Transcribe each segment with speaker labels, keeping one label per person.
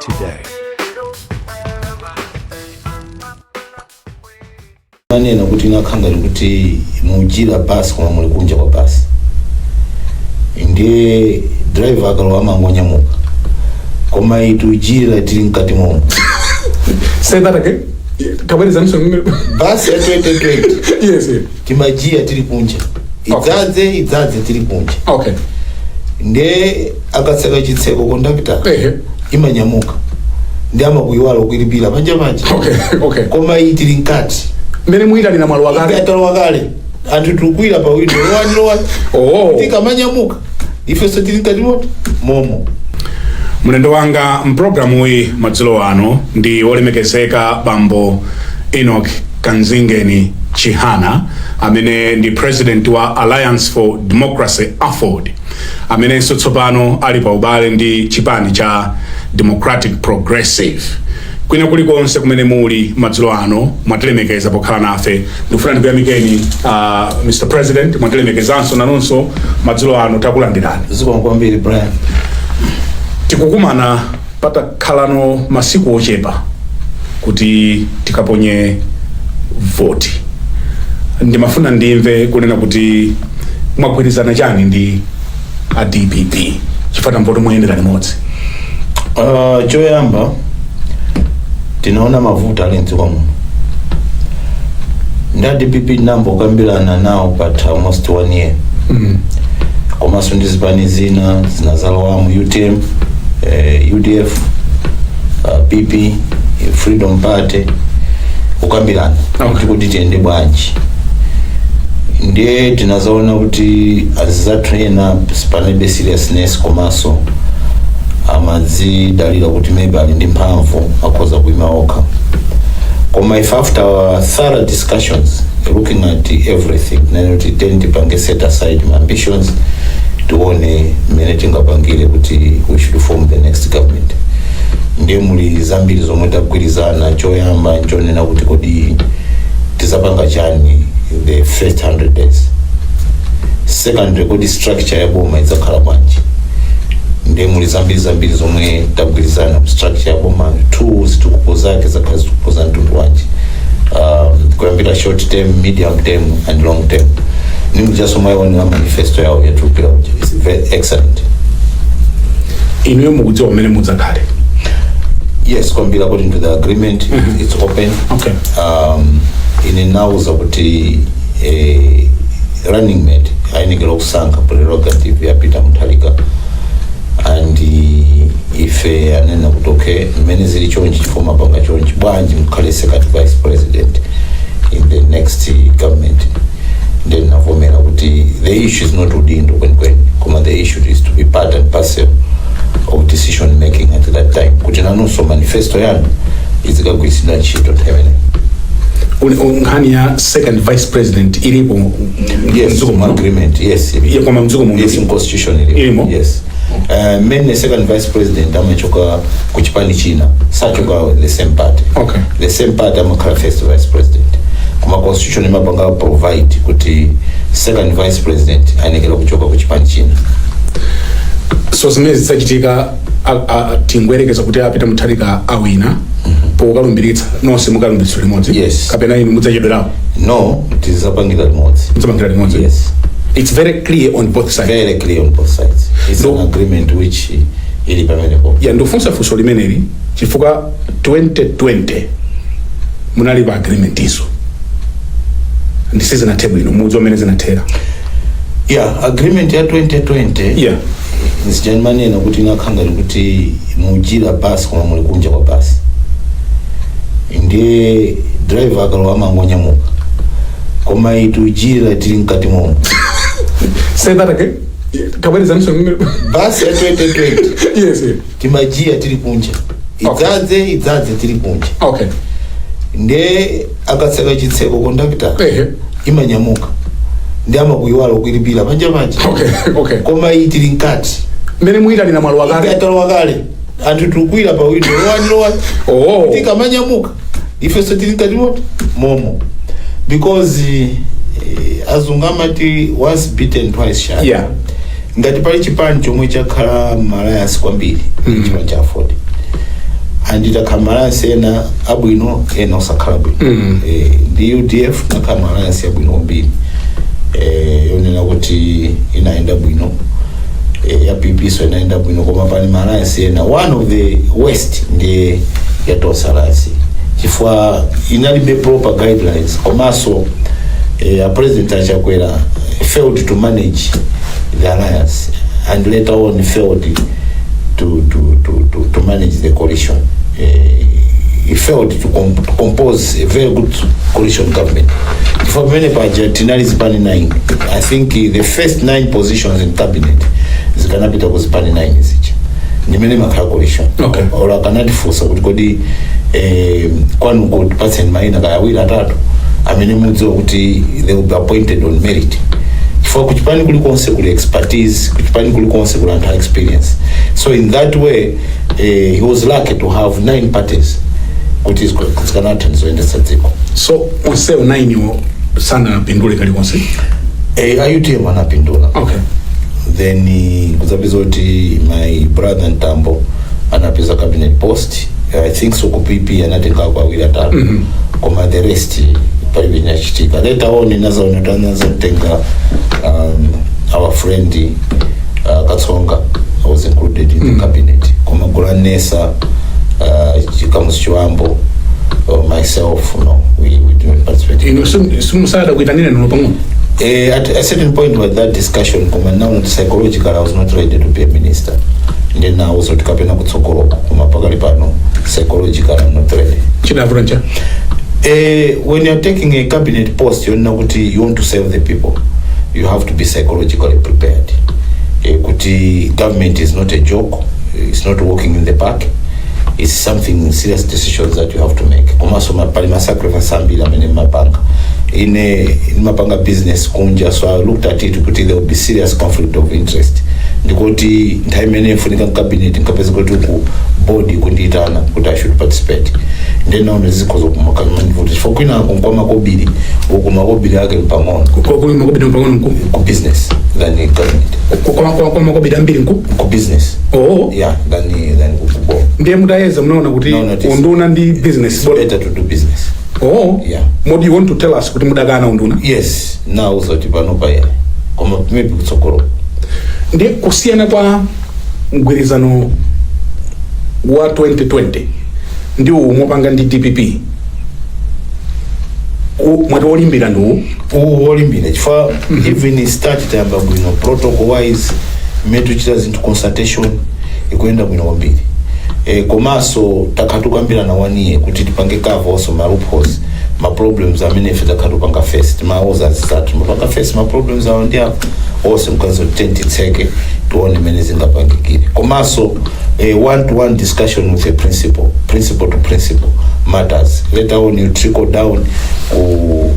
Speaker 1: today.
Speaker 2: Manena kuti nakhangala kuti mujira basi koma muli kunja kwa basi. Ndiye driver akalowa mangonyamuka. Koma itujira tili mkati momo.
Speaker 3: Say that again. Kabari zamsho
Speaker 2: basi ya 2020.
Speaker 3: Yes.
Speaker 2: Timajia tili kunja. Idzaze tili kunja.
Speaker 3: Okay.
Speaker 2: Ndiye akatseka chitseko conductor. Imanyamuka. Ndiye amakuyiwala kuilipira panja.
Speaker 3: Okay.
Speaker 2: Koma itili mkati.
Speaker 3: Mene muira ni na maluwa gale.
Speaker 2: Atalo gale. Antu tukwira pa window. Lowa. Tika manyamuka. Ifeso tili mkati momo.
Speaker 3: Munendo wanga mprogramu hii madzulo ano ndi wolemekezeka bambo Enoch Kanzingeni Chihana amene ndi president wa Alliance for Democracy Afford amene sotsopano ali pa ubale ndi chipani cha Democratic Progressive. Kwina kulikonse kumene muli madzulo ano mwatilemekeza pokhala nafe ndikufuna ndikuyamikeni Mr. President mwatilemekezanso nanonso madzulo ano takulandirani.
Speaker 2: Zikomo kwambiri Brian.
Speaker 3: Tikukumana pata khalano masiku ochepa kuti tikaponye voti. Ndimafuna ndimve kunena kuti mwagwirizana chani ndi a DPP chifata mvoto muyendera limodzi.
Speaker 2: Choyamba tinaona mavuta ali mdziko muno. Nda DPP nambo kambirana nawo but almost 1 year. Komanso ndi zipani zina zinazalowamu UTM, UDF, PP, Freedom Party, ukambirana. Kuti tiende bwanji. Ndiye tinazaona kuti azizatraina spanebe seriousness komanso amadzi dalila kuti maybe ali ndi mphamvu akhoza kuima okha. Koma if after our thorough discussions looking at everything then we pange set aside my ambitions tuone mmene tingapangire kuti we should form the next government. Ndiye muli zambiri zomwe tagwirizana. Choyamba nchonena kuti kodi tizapanga chani the first 100 days. Second, kodi structure ya boma idzakhala bwanji. Ndiye muli zambiri zomwe tagwirizana structure ya boma, tools tikupozake zakhala zikupoza mtundu wanji. Kuyambira short term, medium term and long term. Just my one manifesto yao ya trupira is very excellent.
Speaker 3: Inuyo mukudziwa mmene mudzakhala.
Speaker 2: Yes, kwambira according to the agreement it's open.
Speaker 3: Okay.
Speaker 2: Inenauza kuti running mate ainigera okusanka prerogative ya Peter Mutharika and ife anena kutoke mmene zili chonchi chifoma panga chonchi bwanji mukhale second vice president in the next government. Then navomera kuti the issue is not udindo kwenikweni koma the issue is to be part and parcel of decision making at that time. Kuti nanonso manifesto yanu izikagwirisira ntchito temene.
Speaker 3: Unkhani ya second vice president ilipo.
Speaker 2: Yes, agreement. Yes.
Speaker 3: Yakoma mzuko mu.
Speaker 2: Yes, in constitution ilipo. Yes. Many second vice president amachoka kuchipani china sachoka the same party.
Speaker 3: Okay.
Speaker 2: The same party amakhala first vice president. Kuma constitution imapanga provide kuti second vice president anekela kuchoka kuchipani china.
Speaker 3: So zimene zisachitika tingwerekeza kuti Peter Mutharika awina pokalumbiritsa nonse mukalumbiritsa limodzi.
Speaker 2: Yes.
Speaker 3: Kapena inu mudzachedwerapo.
Speaker 2: No, tizapangira limodzi.
Speaker 3: Mudzapangira limodzi.
Speaker 2: Yes.
Speaker 3: It's very clear on both sides.
Speaker 2: Very clear on both sides. It's an agreement which ili pamenepo.
Speaker 3: Ya ndofunsa funso limeneli chifukwa 2020 munali pa agreement iso. Ndisi zinatebwa ino mudzo mmene zinathera.
Speaker 2: Yeah, agreement ya 2020.
Speaker 3: Yeah.
Speaker 2: Nisijani manena kuti nakhangala kuti mujira basi koma muli kunja kwa basi. Ndiye driver akalowa mangonyamuka. Koma itujira tili mkati momo.
Speaker 3: Say that again. Kabari zamsho
Speaker 2: basi ya 2020.
Speaker 3: Yes.
Speaker 2: Timajia tili kunja. Idzaze tili kunja.
Speaker 3: Okay.
Speaker 2: Ndiye akatseka chitseko conductor. Imanyamuka. Ndiye amakuyiwala kuilipira panja.
Speaker 3: Okay.
Speaker 2: Koma itili mkati.
Speaker 3: Mene muira ni na maluwa gale.
Speaker 2: Atalo gale. Antu tukwira pa window. Lowa. Tika manyamuka. Ifeso tili mkati momo. Because azungamati once bitten twice shy.
Speaker 3: Yeah.
Speaker 2: Ngati pali chipani chomwe chakhala Malaya kwambiri chipani cha Afford. andita alliance ena abwino ena osakhala bwino. Ndi UDF nakhala alliance abwino kwambiri yonena kuti inaenda bwino ya PP so inaenda bwino koma pali alliance ena one of the worst ndi yatonsa alliance chifukwa inalibe proper guidelines komanso a president achakwera failed to manage the alliance and later on failed to manage the coalition. He failed to compose a very good coalition government. For many budget, Tinali is spanning 9. I think the first 9 positions in cabinet is gonna be to spanning 9 is it. Nimene makha coalition.
Speaker 3: Okay.
Speaker 2: Or akanati force kuti kwanu good person maina kaya wila tatu. Amene mudzo kuti they will be appointed on merit. For kuchipani kuli konse kuli expertise, kuchipani kuli konse kuli anthu experience. So in that way, he was lucky to have 9 parties. Kuti zikanatha ndizoendesa dziko.
Speaker 3: So onse 9 sana pindule kali konse?
Speaker 2: IUTM anapindula.
Speaker 3: Okay.
Speaker 2: Then kuzapeza kuti my brother Ntambo anapeza cabinet post. I think so kupipi anatenga kwa wila tatu. Koma the rest pali vinyachitika. Later on inaza tenga our friend Katsonga was included in the cabinet. Koma Gulanesa, Chikamus Chuambo, myself, we didn't participate. At a certain point with that discussion, now psychological, I was not ready to be a minister. And then I was at Kapena Kutsokoro, psychological, I'm not ready. When you're taking a cabinet post, you want to serve the people. You have to be psychologically prepared. Government is not a joke. It's not walking in the park. It's something serious decisions that you have to make. In mapanga business kunja, so I looked at it kuti there will be serious conflict of interest. Ndikoti time ene funika cabinet nkapeza kuti ku body kunditana kuti I should participate. Then now neziko zokumaka manivoti. For kwina konkwama kobiri, ukumakobiri yake mpangona.
Speaker 3: Makobiri mpangona
Speaker 2: ku business than government.
Speaker 3: Kwa makobiri ambiri
Speaker 2: ku business.
Speaker 3: Oh.
Speaker 2: Yeah, than kubo.
Speaker 3: Ndiye mutayeza mnaona kuti unduna ndi business.
Speaker 2: It's better to do business.
Speaker 3: Oh,
Speaker 2: yeah.
Speaker 3: What do you want to tell us? Kuti mudagana unduna?
Speaker 2: Yes, now zoti panopa ya. Koma maybe kutsokoro.
Speaker 3: Ndiye kusiyana kwa mgwirizano wa 2020 ndio umopanga ndi DPP. Mwati olimbira ndu?
Speaker 2: Olimbira. Chifukwa even start tamba bwino protocol wise metu chita zinthu consultation ikuenda bwino kwambiri. Komaso takhatukambira na 1 year kuti tipange cover also ma loopholes ma problems amene ife takhatupanga first ma oza start mapanga first ma problems awo ndi apo also mkazo tentitseke tuone mene zingapangikire. Komaso one-to-one discussion with a principle to principle matters. Later on you trickle down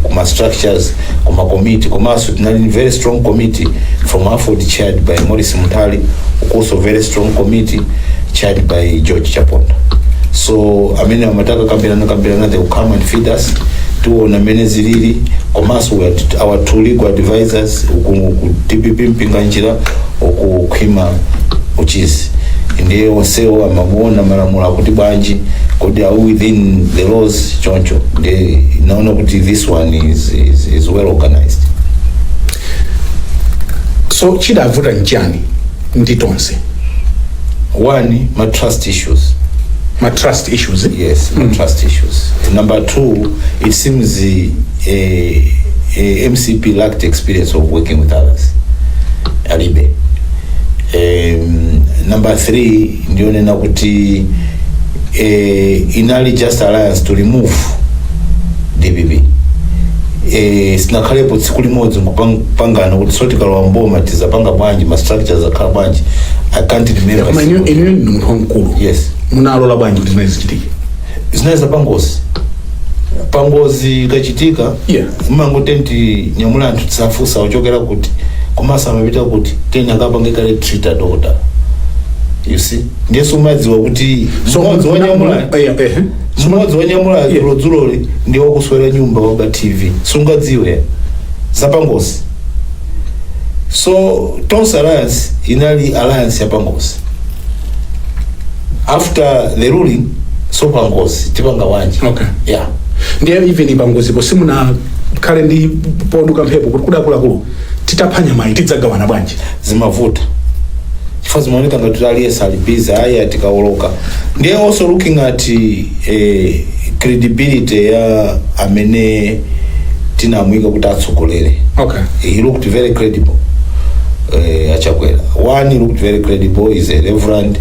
Speaker 2: kuma structures, kuma committee. Komaso tinali very strong committee from Afford chaired by Morris Mutali, also very strong committee chaired by George Chaponda. So amene amataka kambirana they will come and feed us tuona mene zilili. Komaso our two legal advisors ku DPP mpinga njira okukhima uchizi ndiye onsewo amamuona malamulo kuti bwanji kodi are within the laws choncho ndiye naona kuti this one is well organized.
Speaker 3: So chidavuta njani nditonse?
Speaker 2: One, my trust issues.
Speaker 3: My trust issues?
Speaker 2: Yes, my trust issues. Number 2, it seems the MCP lacked experience of working with others. Alibe. Number 3, ndione na kuti inali just alliance to remove DPP. Sinakhalepo tsiku limodzi kupangana kuti sotikala wamboma tizapanga bwanji ma structures akhala bwanji. I can't remember.
Speaker 3: Kama inu muntu mkulu.
Speaker 2: Yes.
Speaker 3: Munalola bwanji kuti zinaweza chitika.
Speaker 2: Zinaweza pangozi kachitika.
Speaker 3: Yeah.
Speaker 2: Mangotenti nyamula anthu tsafusa ochokera kuti komasa amapita kuti tena akapangekale treater doctor. You see? Ndiye sumadziwa kuti mudzi wanyamula. Mudzi wanyamula dzuloli ndiye wakuswera nyumba waba TV. Sungadziwe. Zapangozi. So Tonsa Alliance inali alliance ya pangozi. After the ruling so pangozi tipanga wanji.
Speaker 3: Okay.
Speaker 2: Yeah.
Speaker 3: Ndiye even pangozi po simuna kale ndi ponduka mphepo kuti kudakulu titaphanya mai tidzagawana bwanji
Speaker 2: zimavuta chifukwa zimaoneka ngati aliyense ali busy ayi atikaoloka. Ndiye also looking at credibility ya amene tinamwika kuti atsogolere.
Speaker 3: Okay.
Speaker 2: He looked very credible. Achakwera. One, he looked very credible. He's a reverend.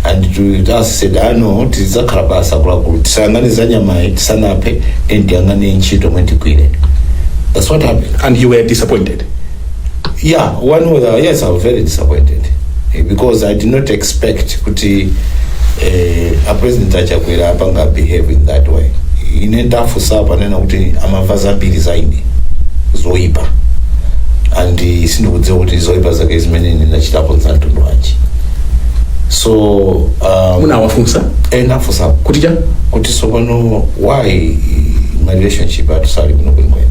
Speaker 2: And to us said, I know, tizakhala basa kulakulu. Tisanganiza nyamai, tisanape, tiyangane nchito mwentikwile. That's what happened.
Speaker 3: And you were disappointed?
Speaker 2: Yeah, yes, I was very disappointed. Because I did not expect kuti a president Achakwera apanga behave in that way. Inenda fusapa nena kuti amavaza mbili zaidi zoipa. And sindikudziwa kuti zoipa zake zimene ndinachitapo nzantundu wanji. So
Speaker 3: muna wafunsa
Speaker 2: nafunsa kuti sopano why my relationship atusali kuno kwenu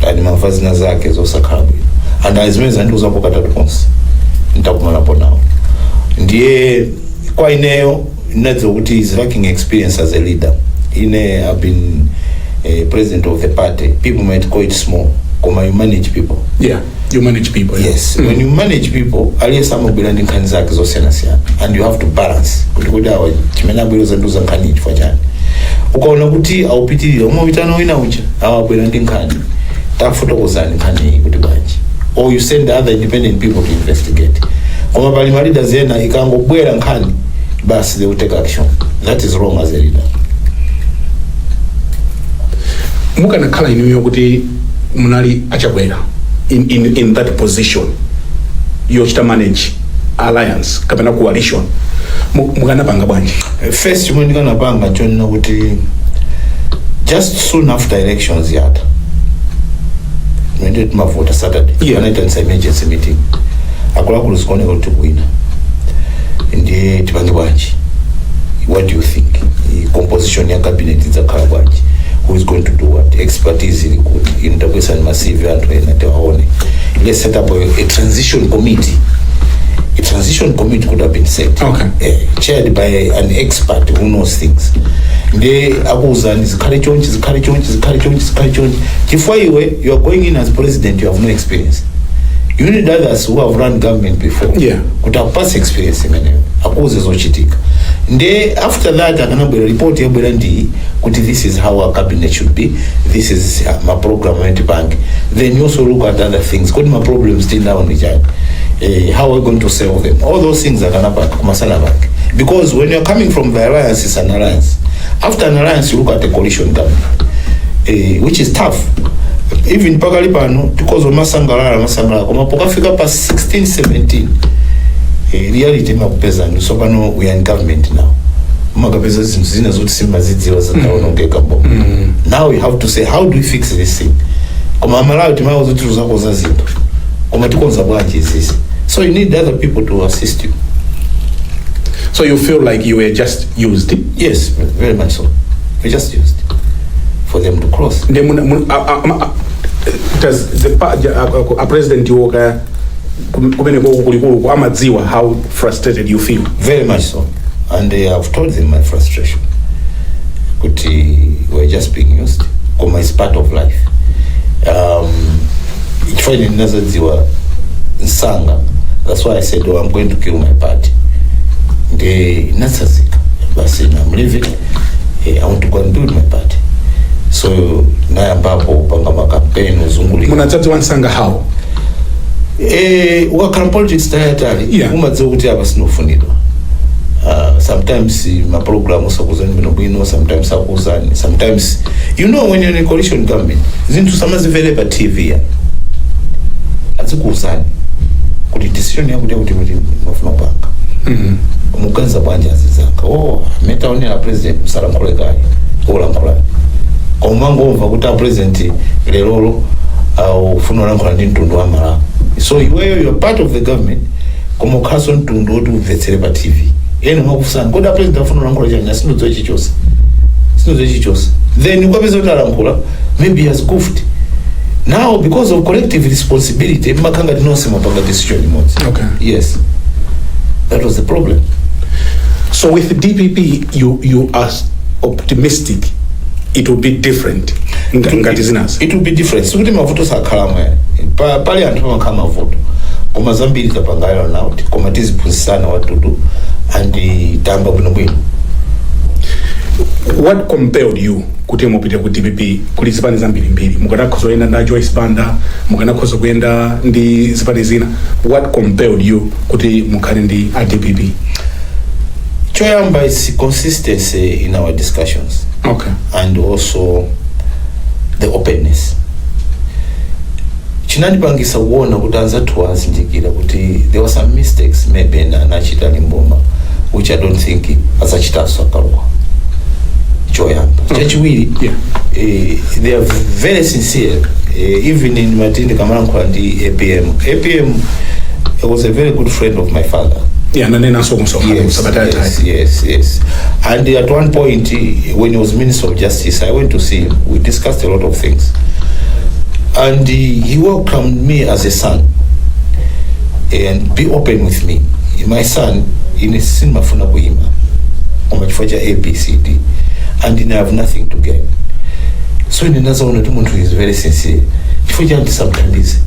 Speaker 2: tani mavazi na zake zosakhala bwino and azimene zandiuzapo katatu konse nitakumanapo nawo. Ndiye kwa ineyo inadziwa kuti is lacking experience as a leader. I've been president of the party. People might call it small. Koma you manage people.
Speaker 3: Yeah, you manage people. Yeah.
Speaker 2: Yes. When you manage people, aliyesa mobile ndi nkhani zake zosiyana-siyana, and you have to balance. Kuti awa chimene abwera zanduza nkhani chifukwa chani. Ukaona kuti aupitirira umawitana wina ucha awabwera ndi nkhani tafotokozani nkhani kuti bwanji. Or you send other independent people to investigate. Koma pali ma leaders ena ikangobwera nkhani basi they will take action. That is wrong as a leader.
Speaker 3: Mukanakhala inuyo kuti munali Achakwera in that position yochita manage alliance kapena coalition mukanapanga bwanji?
Speaker 2: First chimwe ndikanapanga chonena kuti just soon after elections yata mwende timavota Saturday.
Speaker 3: Yeah.
Speaker 2: Anaita emergency meeting akuluakulu zikuoneka kuti kuwina ndiye tipange bwanji. What do you think? Composition ya cabinet idzakhala bwanji? Who is going to do what? Expertise is good. In the way and massive and let's set up a transition committee. A transition committee could have been set.
Speaker 3: Okay.
Speaker 2: Chaired by an expert who knows things. They abuzan is carriage. If you are going in as president, you have no experience. You need others who have run government before.
Speaker 3: Yeah.
Speaker 2: Could have past experience in many. Akuze zochitika. Nde after that akanabwera report yabwera ndi kuti this is how our cabinet should be, this is my program bank. Then you also look at other things. Kodi my problems still down with how are we going to solve them? All those things are kumasana bank. Because when you're coming from the alliance, it's an alliance. After an alliance, you look at a coalition government, which is tough. Even pakali pano because of masangala koma pokafika pa 16 17 reality makupeza ndo so pano we are in government now. Makapeza zinthu zina zoti simazidziwa zataonongeka bomba. Now we have to say how do we fix this thing? Koma Malawi timawo zoti tuzakoza zinthu. Koma tikonza bwanji izisi. So you need other people to assist you.
Speaker 3: So you feel like you were just used?
Speaker 2: Yes, very much so. We just used for them to cross.
Speaker 3: Does a president yoga how frustrated you feel?
Speaker 2: Very much so. And I've told them my frustration. We're just being used. Koma is part of life. That's why I said, I'm going to kill my party. I'm leaving. I want to go and build my party. So na ambapo upanga makampeni uzunguli.
Speaker 3: Munatatu wansanga how?
Speaker 2: Wakana politics tayari.
Speaker 3: Yeah.
Speaker 2: Umadzo kuti hapa sinofunidwa. Sometimes my program usakuzani binobino, sometimes sakuzani, sometimes you know when you're in a coalition government, Zinthu samazivele pa TV ya. Azikuzani. Kuti decision yako kuti mafuna panga. Mukanza bwanja azizanga. Metaonera president msalankhule kai. Olankhula. Komango umva kuti president lelolo ufuna olankhula ndi mtundu wa Malawi. So you're part of the government. Komo khaso mtundu oti umvetsere pa TV. Eno makusana. Koda president afuna olankhula chanya sinozo chichose. Then ukapeza kuti alankhula, maybe he has goofed. Now because of collective responsibility, makanga dinosema panga decision imodzi.
Speaker 3: Okay.
Speaker 2: Yes. That was the problem.
Speaker 3: So with the DPP, you are optimistic it will be different ngati zinazo?
Speaker 2: It will be different. Sikuti mavuto sakhala mwe pali anthu pamakhala mavuto koma zambiri tapangalira nauti koma tiziphunzitsana what to do and tamba bwinobwino.
Speaker 3: What compelled you kuti mupite ku DPP kuli zipani zambiri mbiri mukanakhoza kuyenda na Joyce Banda mukanakhoza kuyenda ndi zipani zina? What compelled you kuti mukhale ndi a DPP?
Speaker 2: Choyamba is consistency in our discussions.
Speaker 3: Okay.
Speaker 2: And also the openness. Chinandipangisa kuona kuti anzathu azindikira kuti there were some mistakes maybe nachita Limboma which I don't think azachitaso akalwa. Choyamba. Chachiwiri, they are very sincere. Even in Matindi Kamalanko and the APM. APM was a very good friend of my father.
Speaker 3: Yeah,
Speaker 2: yes. And at one point, when he was Minister of Justice, I went to see him. We discussed a lot of things. And he welcomed me as a son. And be open with me. My son, in a cinema funa kuima. Omachifaja ABCD. And I have nothing to gain. So in another one, Muntu is very sincere. Chifuja anti sometimes.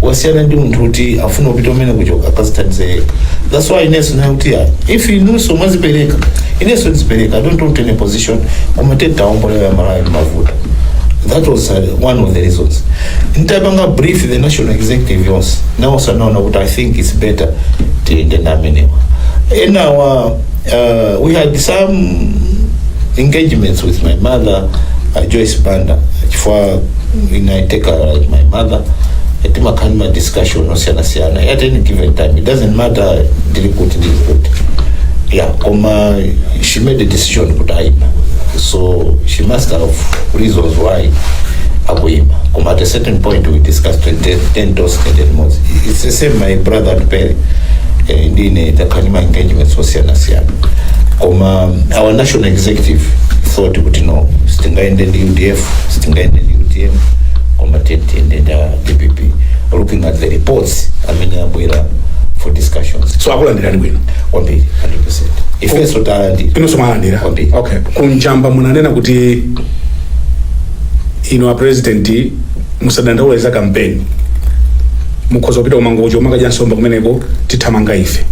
Speaker 2: Wasiana ndi muntu kuti afuna upitomena kuchoka akazitanze. That's why Ineso na utia. If you know so much pereka, Ineso is pereka. I don't want any position. Kumateta ombo ya Malawi mavuta. That was one of the reasons. Ntabanga brief the national executive yours. Now also know what I think is better to nominate. In our we had some engagements with my mother, Joyce Banda, for when I take her like my mother. At the discussion at any given time. It doesn't matter yeah, she made the decision so she must have reasons why at a certain point we discussed 10 doses. It's the same my brother Perry in the Kanima engagements was our national executive thought stinga in the UDF, stinga in the UTM, combatant in the DPP, looking at the reports for discussions.
Speaker 3: So akulandira ndibwino
Speaker 2: 100%. Ifeso talandi
Speaker 3: inosomalandira. Okay. Kunjamba munanena kuti ino a president musadandaula za campaign mukhoza kupita umangojo makaja nsomba kumeneko tithamanga ife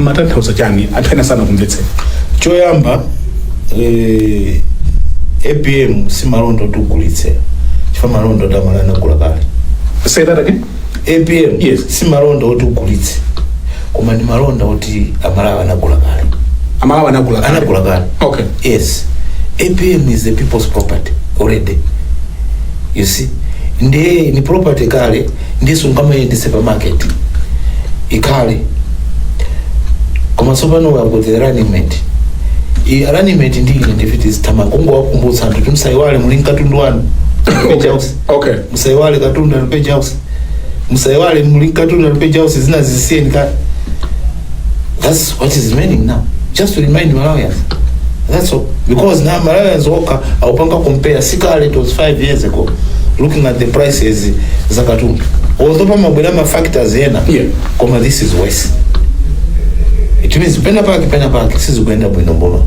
Speaker 3: matanthauza chani athena sana kumvetsera.
Speaker 2: Choyamba APM si malondo tugulitse chifa malondo tamalana kulakali.
Speaker 3: Say that again.
Speaker 2: APM,
Speaker 3: yes.
Speaker 2: Si malondo tugulitse koma ni malonda oti Amalawi anakulakali.
Speaker 3: Amalawi anakulakali.
Speaker 2: Okay. Yes. APM is the people's property already. You see, ni property kale ndiso ngama yendi supermarket ikale koma sopano wa the running mate running mate ndi identities tamakongo wakumbutsa anthu timsaiwale muli katundu wanu page house.
Speaker 3: Okay.
Speaker 2: Musaiwale katundu na page house. Musaiwale muli katundu na page house zina zisiyeni ka. That's what is meaning now. Just to remind Malawians. That's all. Because now Malawians walk aupanga compare sikale it was 5 years ago. Looking at the prices za katundu. Although pamabwera factors yena.
Speaker 3: Yeah.
Speaker 2: Koma this is worse. It means pena paki sizikuenda bwino mboma.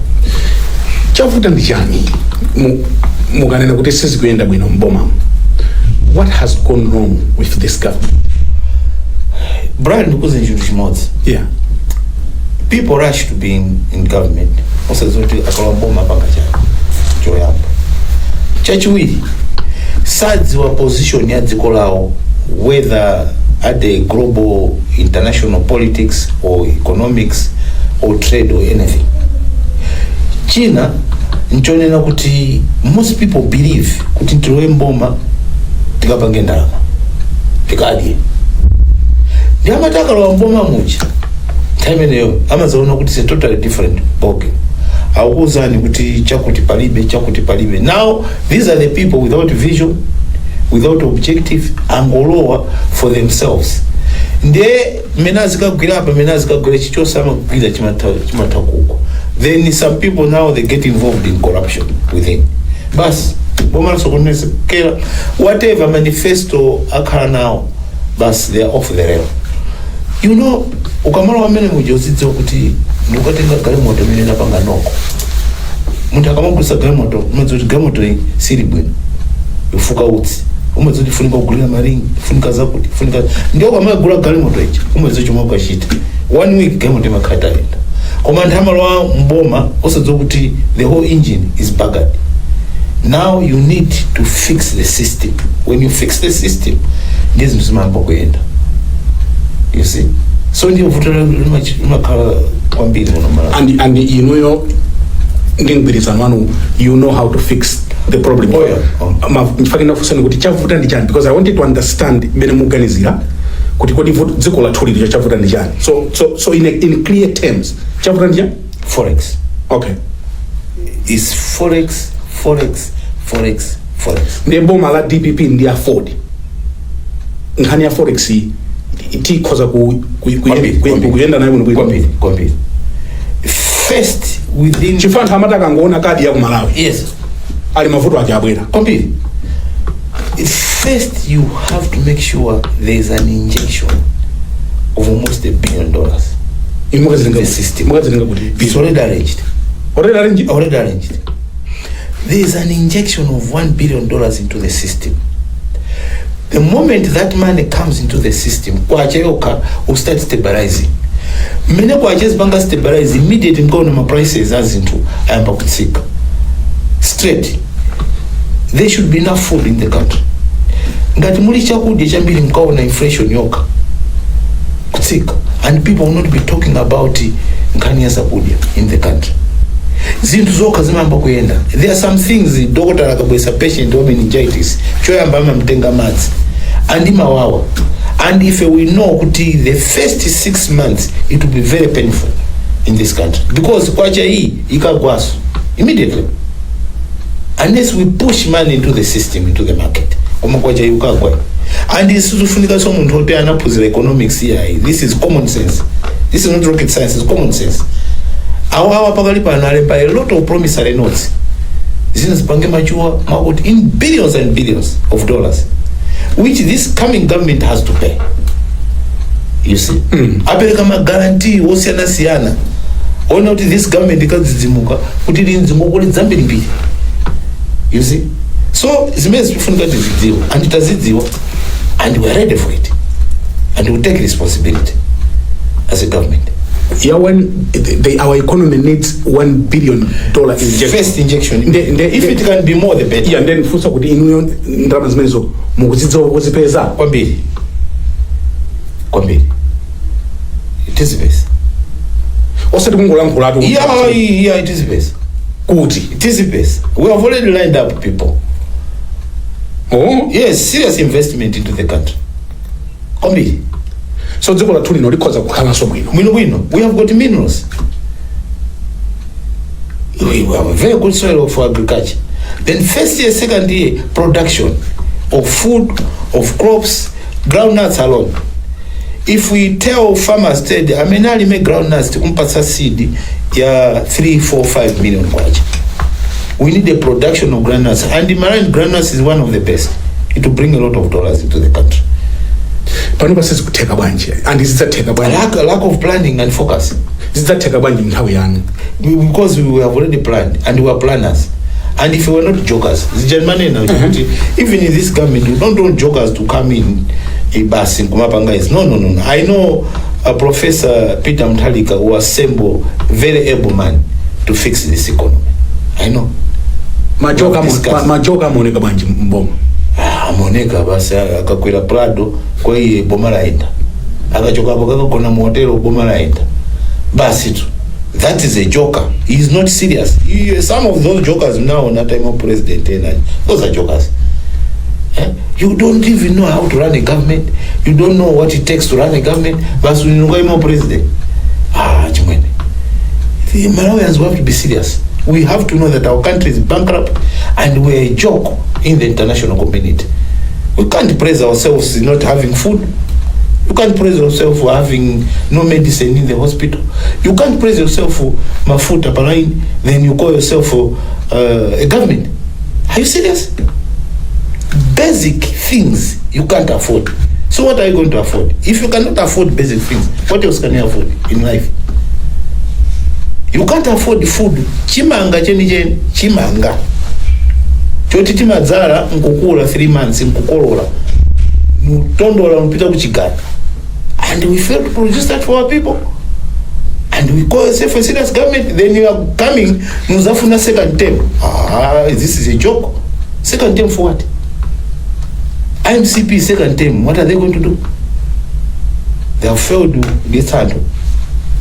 Speaker 3: Chavuta ndi chani mukanena kuti sizikuenda bwino mboma. What has gone wrong with this government?
Speaker 2: Brian, because in chimodzi.
Speaker 3: Yeah.
Speaker 2: People rush to be in government. Osazoti akalamboma panga cha choyamba. Chachiwiri. Sides wa position ya dziko lao, whether at the global international politics or economics or trade or anything. China nchonena kuti most people believe kuti ntilowe mboma tikapange ndalama tikadye ndi amataka lwa mboma mucha time eneyo amazaona kuti it's a totally different ballgame. Awuzani kuti chakuti palibe. Now these are the people without vision, without objective, angolowa for themselves. Nde menazika gwirapa menazika gwire chichosama gwira chimatakuko. Then some people now they get involved in corruption within. Bas bomala sokonese kera whatever manifesto akhala now bas they are off the rail. You know ukamala wamene mujozidza kuti ndikatenga gari moto mene napanga noko Muntu akamagulisa galimoto umadzoti galimoto iyi siri bwino yofuka utsi umadzoti funika kugulira maringi funika zakuti funika ndio kamagula galimoto ichi umadzoti chomwe ukachita 1 week galimoto imakhatalenda koma nthawi amalowa mboma osadzowa kuti the whole engine is buggered. Now you need to fix the system. When you fix the system ndiye zinthu zimayamba kuyenda, you see. So ndiyo vuto limakhala kwambiri muno Malawi.
Speaker 3: And you know ndingwirizana wanu, you know how to fix the problem.
Speaker 2: Oh yeah.
Speaker 3: Mfakina kusana kuti chavuta ndi chani, because I wanted to understand mene muganizira kuti kodi dziko la thuli chavuta ndi chani. So in clear terms chavuta ndi chani?
Speaker 2: Forex.
Speaker 3: Okay.
Speaker 2: Is forex.
Speaker 3: Nebo mala DPP ndi afford nkhani ya forex iti khoza kuyenda nayo
Speaker 2: kwambiri. First within
Speaker 3: chifantha amata kangoona kadi ya ku Malawi.
Speaker 2: Yes.
Speaker 3: Ali mavuto akabwera
Speaker 2: kwambiri. First you have to make sure there is an injection of almost $1 billion in the system. It's already arranged. Already arranged. There is an injection of $1 billion into the system. The moment that money comes into the system, kwachayoka will start stabilizing. Mene kwaches banga stabilize immediately ngono ma prices as Zinthu ayamba kutsika. Straight. There should be enough food in the country. Ngati muli chakudya chambiri mkaona inflation yoka kutsika, and people will not be talking about nkhani ya zakudya in the country. Zinthu zoka zimamba kuyenda. There are some things doctor akabwesa patient wa meningitis choyamba amamtenga madzi andi mawawa, and if we know kuti the first 6 months it will be very painful in this country because kwacha hii ikagwaso immediately unless we push money into the system, into the market. Koma kwacha hii ukagwa, and this is ufunika so muntu hote anaphunzira economics here. This is common sense. This is not rocket science, it's common sense. Our pakali panale by a lot of promissory notes. Since bange machua magot in billions and billions of dollars, which this coming government has to pay. You see, apereka ma guarantee wosiana siana. Ona uti this government ikadzidzimuka kuti lindzimuka lizambiri mbiri. You see, so zimezi tufunika tizidziwa and tazidziwa, and we are ready for it, and we take responsibility as a government.
Speaker 3: Yeah, when our economy needs $1 billion injection.
Speaker 2: First injection. If it can be more, the better.
Speaker 3: Yeah, and then fusa kuti inu ndalama zimenezo mukuzidziwa kuzipeza
Speaker 2: kwambiri. It is best.
Speaker 3: Osati kungolankhula tu.
Speaker 2: Yeah, it is best.
Speaker 3: Kuti
Speaker 2: it is best. We have already lined up people.
Speaker 3: Oh
Speaker 2: yes, serious investment into the country. Kwambiri.
Speaker 3: So dziko la thuli no likhoza kukhala so bwino.
Speaker 2: We have got minerals. We have a very good soil for agriculture. Then first year, second year, production of food, of crops, groundnuts alone. If we tell farmers today, I mean, I make groundnuts to kumpasa seed ya 3, 4, 5 million kwacha. We need a production of groundnuts, and the marine groundnuts is one of the best. It will bring a lot of dollars into the country.
Speaker 3: Panopa says kuteka banje, and is that teka banje?
Speaker 2: Lack of planning and focus.
Speaker 3: Is that teka banje mthawi yani?
Speaker 2: Because we have already planned, and we are planners. And if we were not jokers, the Germany now, even in this government, we don't want jokers to come in a bus in Kumapangais. No. I know a Professor Peter Mtalika who assembled very able man to fix this economy. I know.
Speaker 3: Majoka moneka banje mboma.
Speaker 2: Moneka basi akakwira Prado kwa hii boma laenda. Akachoka hapo kaka kuna motelo boma laenda. Basi tu. That is a joker. He is not serious. Some of those jokers now on that time of president, those are jokers. You don't even know how to run a government. You don't know what it takes to run a government. But when you go president, Chimwene. The Malawians have to be serious. We have to know that our country is bankrupt and we're a joke in the international community. We can't praise ourselves in not having food. You can't praise yourself for having no medicine in the hospital. You can't praise yourself for mafuta parain, then you call yourself a government. Are you serious? Basic things you can't afford. So what are you going to afford? If you cannot afford basic things, what else can you afford in life? You can't afford food. Chimanga cheni chimanga. Choti timadzala nkukula 3 months nkukolola. Mutondola mpita kuchigala. And we fail to produce that for our people. And we call ourselves a serious government. Then you are coming, Muzafuna second term. This is a joke. Second term for what? IMCP second term. What are they going to do? They have failed to get handled.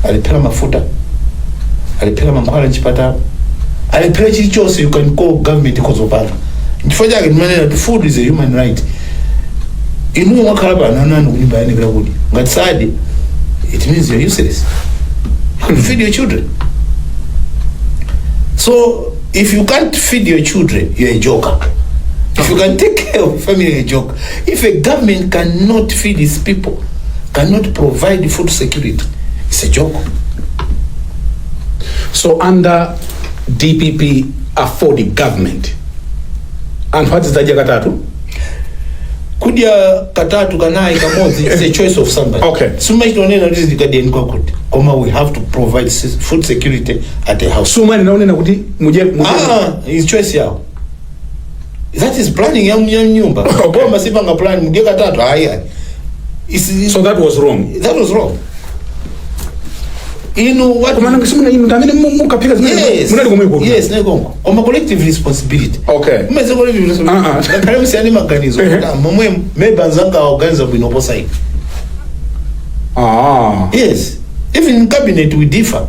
Speaker 2: Alipela mafuta. Alipela mamkwala nchipata. Alipela chichose you can call government because of that. Nchifaja agimane food is a human right. Inu wakalaba nananu kuniba yani bila kudi. Ngatsadi, it means you're useless. You have to feed your children. So, if you can't feed your children, you're a joker. If you can take care of your family, you're a joker. If a government cannot feed its people, cannot provide food security, it's a joke.
Speaker 3: So under DPP for the government, and what is the katatu?
Speaker 2: Kudia katatu kanai kamozi, it's a choice of somebody.
Speaker 3: Okay.
Speaker 2: So much don't know this is the guardian kokut. Koma we have to provide food security at the house.
Speaker 3: So many naone kuti
Speaker 2: it's choice yao. That is planning ya nyumba. Koma sipanga plan mudia katatu haya.
Speaker 3: So that was wrong.
Speaker 2: That was wrong. You know what? Yes, negongo. Oma collective responsibility.
Speaker 3: Okay.
Speaker 2: Umeze collective responsibility. Na karibu siani maganizo. Mamwe mebanzanga organize bwinopo sai. Yes. Even in cabinet we differ.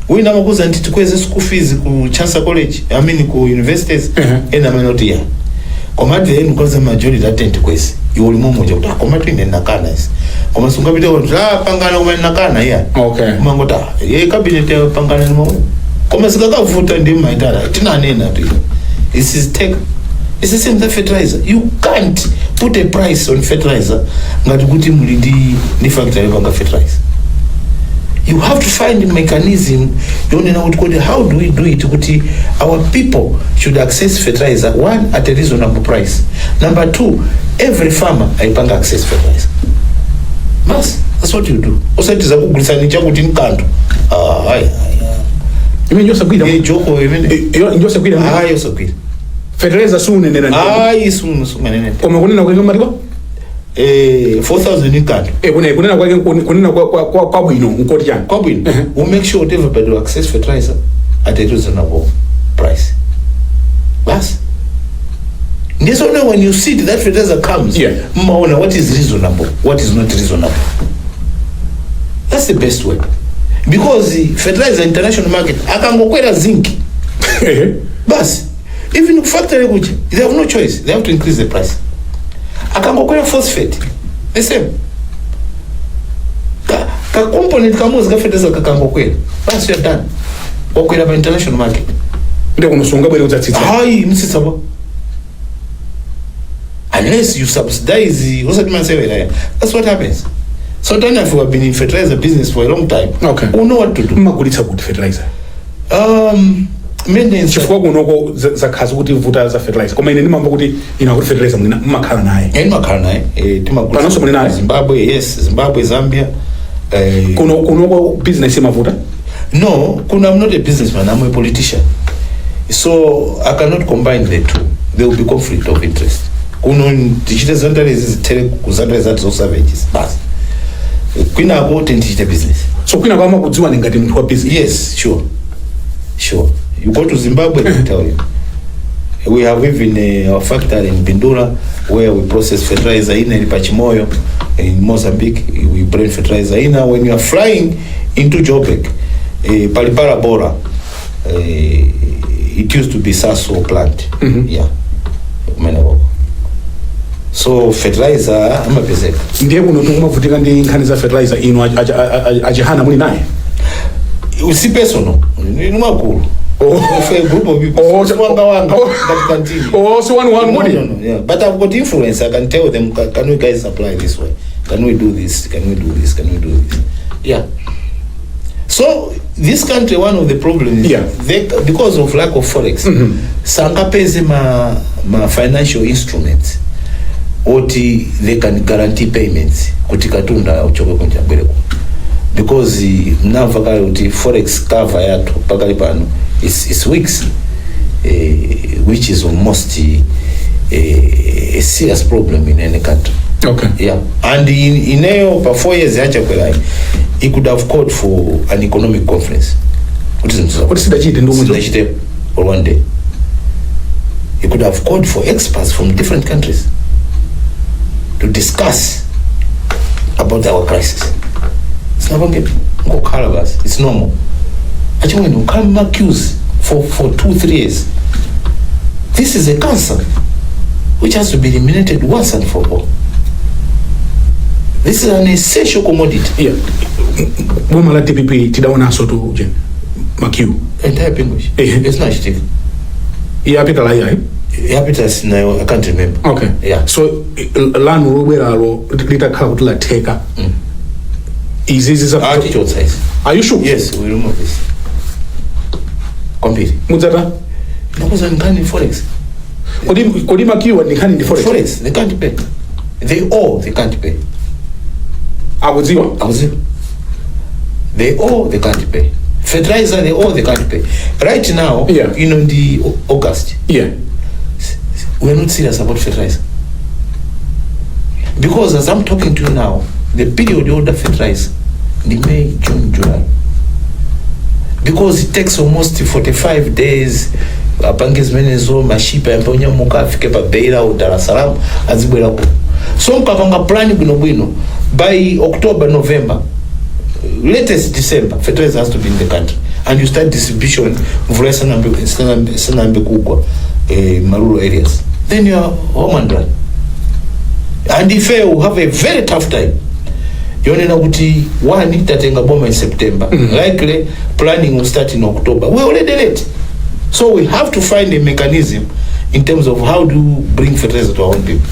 Speaker 2: We na makuza ntitukweze school fees ku Chancellor College, I mean ku universities ena minority ya. Komati yenu kwanza majority attend kwezi. Yuli mumo je uta komati ine nakana isi. Koma sunga bide ko pangana kuma nakana ya.
Speaker 3: Okay.
Speaker 2: Mangota ye cabinet ya pangana ni mumo. Koma sikaka vuta ndi maitara. Tina nena tu. This is take. It's the same the fertilizer. You can't put a price on fertilizer ngati kuti mulindi ni factory banga fertilizer. You have to find a mechanism. You know what? How do we do it? Our people should access fertilizer. One, at a reasonable price. Number two, every farmer I can access fertilizer. That's what you do. Also, it is a good reason to in Kanto.
Speaker 3: You mean just a bit?
Speaker 2: You're just a bit.
Speaker 3: Fertilizer soon and then.
Speaker 2: Soon. 4,000 in Kanto. We'll make sure everybody will access fertilizer at a reasonable price. Bas. This only when you see that fertilizer comes, what is reasonable, what is not reasonable. That's the best way. Because the fertilizer international market, I can go quite a zinc. Bas. Even factory, they have no choice. They have to increase the price. I can go quite a phosphate. The same. Ka component kamoz ga fertilizer ka kango kwela. Bas you're done. Okwela by international market.
Speaker 3: Ndio unosonga bale uzatsitsa.
Speaker 2: Hayi msitsa ba. Unless you subsidize, that's what happens. So then if you have been in fertilizer business for a long time, you know what to do.
Speaker 3: Magulitsa good fertilizer.
Speaker 2: Maintenance.
Speaker 3: Chifukwa kunoko zakhazi kuti vuta za fertilizer. Koma ine ndimamba kuti ina kuti fertilizer muna makhala naye.
Speaker 2: Makhala naye. Timagulitsa.
Speaker 3: Panonso muli naye.
Speaker 2: Zimbabwe, yes, Zimbabwe, Zambia.
Speaker 3: Kunoko business mavuta?
Speaker 2: No, I'm not a businessman, I'm a politician. So I cannot combine the two. There will be conflict of interest. Tichite zantare zitele kuzantare zati zo savages. Bas. Kwina ko tichite business.
Speaker 3: So kwina kwa makudziwa ngati mtu wa business.
Speaker 2: Yes, sure. You go to Zimbabwe, they tell you. We have even our factory in Bindura where we process fertilizer in Pachimoyo. In Mozambique, we bring fertilizer in. When you are flying into Joburg, Palipara Bora, it used to be Sasso plant. Yeah. So fertilizer, I'm a busy.
Speaker 3: Ndiye kunotuma vutika ndi nkhani za fertilizer ino a Chihana muli naye.
Speaker 2: Usi personal. Ni makulu. For a group of people. So one money. No. Yeah. But I've got influence. I can tell them, can we guys apply this way? Can we do this? Can we do this? Can we do this? Yeah. So this country, one of the problems is because of lack of forex. Sangapeze ma financial instruments. Oti they can guarantee payments. Kutikatunda uchoke kunja mbele. because mnamva kale kuti forex cover yathu pakali pano is weeks, which is almost a serious problem in any country.
Speaker 3: Okay.
Speaker 2: Yeah. And in for 4 years, he could have called for an economic conference. What is the or one day? He could have called for experts from different countries to discuss about our crisis. It's not going to it's normal. Actually, when you come accused for 2-3 years, this is a cancer which has to be eliminated once and for all. This is an essential commodity.
Speaker 3: Yeah. Wamala TPP tidaona so to Jen Makiu.
Speaker 2: Entire English. It's not still.
Speaker 3: Yeah, Peter Laya.
Speaker 2: Yeah, Peter, I can't remember.
Speaker 3: Okay.
Speaker 2: Yeah.
Speaker 3: So land robera lo lita count la teka. Is this a
Speaker 2: attitude size?
Speaker 3: Are you sure?
Speaker 2: Yes, we remove this. Complete.
Speaker 3: Muzata?
Speaker 2: No, because I'm can't forex.
Speaker 3: Kodi Makiu and can't forex.
Speaker 2: Forex, they can't pay. They can't pay.
Speaker 3: Abuziwa.
Speaker 2: They can't pay. Fertilizer, they can't pay. Right now,
Speaker 3: yeah.
Speaker 2: In the August,
Speaker 3: yeah,
Speaker 2: we're not serious about fertilizer. Because as I'm talking to you now, the period you order fertilizer, the May, June, July. Because it takes almost 45 days. Apangis menezo mashipa yamponya muka afike pa Beira au Dar es Salaam azibwera ko. So mkapanga plan bwino by October, November, latest December, fertilizer has to be in the country, and you start distribution mvula sanambe kugwa marural areas. Then you are home and dry. And if you have a very tough time, you know kuti one itatenga bomba in September. Likely planning will start in October. We're already late. So we have to find a mechanism in terms of how to bring fertilizer to our own people.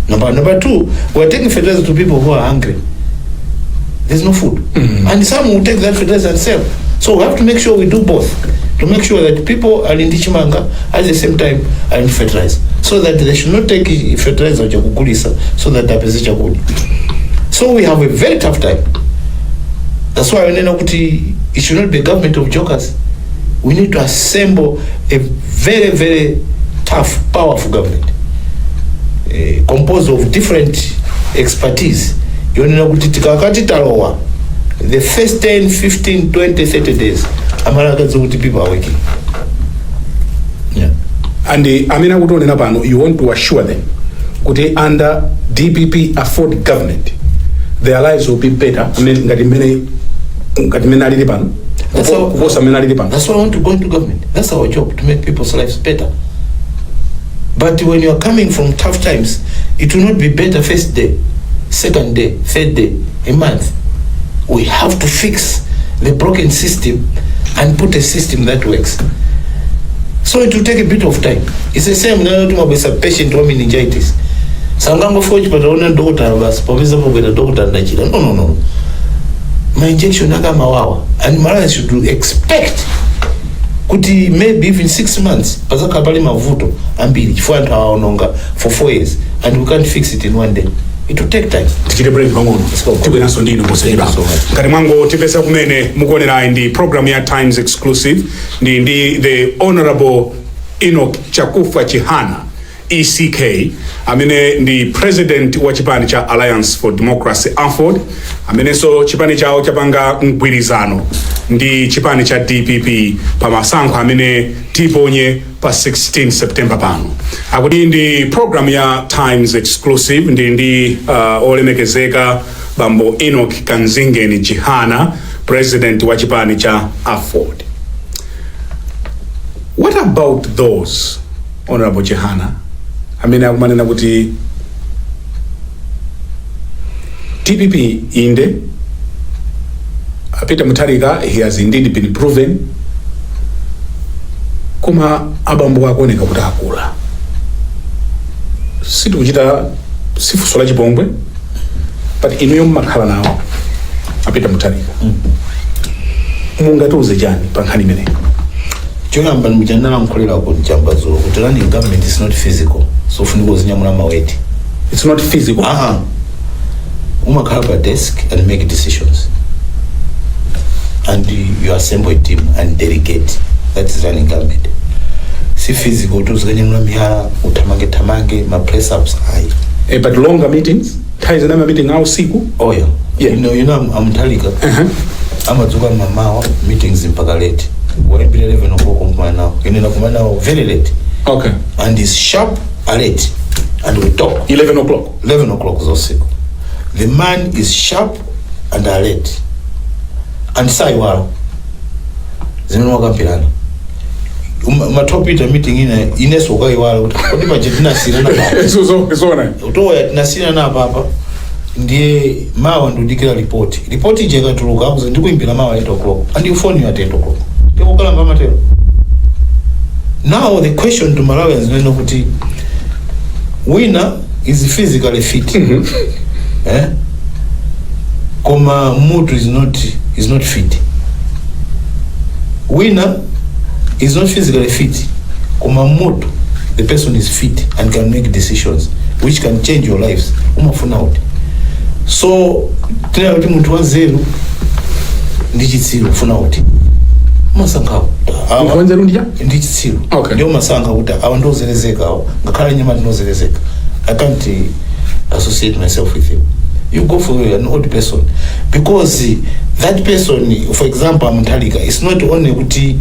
Speaker 2: Number two, we're taking fertilizer to people who are hungry. There's no food. And some will take that fertilizer and sell. So we have to make sure we do both. To make sure that people are in Chimanga at the same time are in fertilizer. So that they should not take fertilizer so that they are. So we have a very tough time. That's why it should not be a government of jokers. We need to assemble a very, very tough, powerful government. Composed of different expertise. The first 10, 15, 20, 30 days, people are working. Yeah. And
Speaker 3: you want to assure them that under DPP afford government, their lives will be better. That's why I want to go into government. That's our job, to make people's lives better. But when you are coming from tough times, it will not be better first day, second day, third day, a month. We have to fix the broken system and put a system that works. So it will take a bit of time. It's the same with a patient with meningitis. No. My injection and Malawi should expect kuti maybe even 6 months pazakapali mavuto ambiri for 4 years, and we can't fix it in one day. It will take time. Ngati mwango tipesa kumene mukuonera ndi program ya Times Exclusive ndi the Honorable Enoch Chakufa Chihana ECK, amene ndi president wa chipani cha Alliance for Democracy Afford, amene so chipani chao chapanga mgwirizano ndi chipani cha DPP pa masankho amene tiponye pa 16 September pano. Akuti ndi program ya Times Exclusive ndi olemekezeka bambo Enoch Kanzingeni Chihana, president wa chipani cha Afford. What about those, Honorable Chihana? Akumanena kuti TPP inde Peter Mutharika, he has indeed been proven, kuma abambo akoneka kuti akula situkuchita sifusola chipongwe, but inuyo mmakhala nawo Peter Mutharika. Mungatuze chani pa nkhani imeneyi?
Speaker 2: Choyamba mchandala mkolera kuti chambazo kuti running government is not physical. So funiko zinyamula maweti.
Speaker 3: It's not physical.
Speaker 2: Umakhala pa desk and make decisions. and you assemble a team and delegate. That is running government. Si physical to zikanyamula miyala utamange ma press ups high.
Speaker 3: But longer meetings. Ties na meeting au siku.
Speaker 2: Oh yeah. You know I'm Talika. Amadzuka mamawa meetings mpaka late. When 11 o'clock kumana inena kumana very late.
Speaker 3: Okay.
Speaker 2: And it's sharp alert and we talk.
Speaker 3: 11 o'clock. 11
Speaker 2: o'clock zosiku. The man is sharp and alert. And saiwala. Zimeno wakampirana. Matopita meeting ineso kaiwala kuti pajetina sina na papa.
Speaker 3: So na.
Speaker 2: Utoya tinasina na papa. Ndiye mawa ndudikira report. Report ijeka tuluka akuze ndikuimbira mawa 8 o'clock. And you phone you at 8 o'clock. Ndikukala mbamatero. Now the question to Malawians is kuti winner is physically fit. Koma mutu is not fit. Winner is not physically fit. Koma mutu, the person is fit and can make decisions which can change your lives. Umafuna out. So tena kuti muntu wa zero ndichitsiro ufuna out. Masanga
Speaker 3: kwanza rundia
Speaker 2: ndichitsiro. Ndio masanga kuti awa ndozerezeka awa ngakhala nyama ndinozerezeka. I can't associate myself with him. You go for an old person because that person, for example, Talika, is not only kuti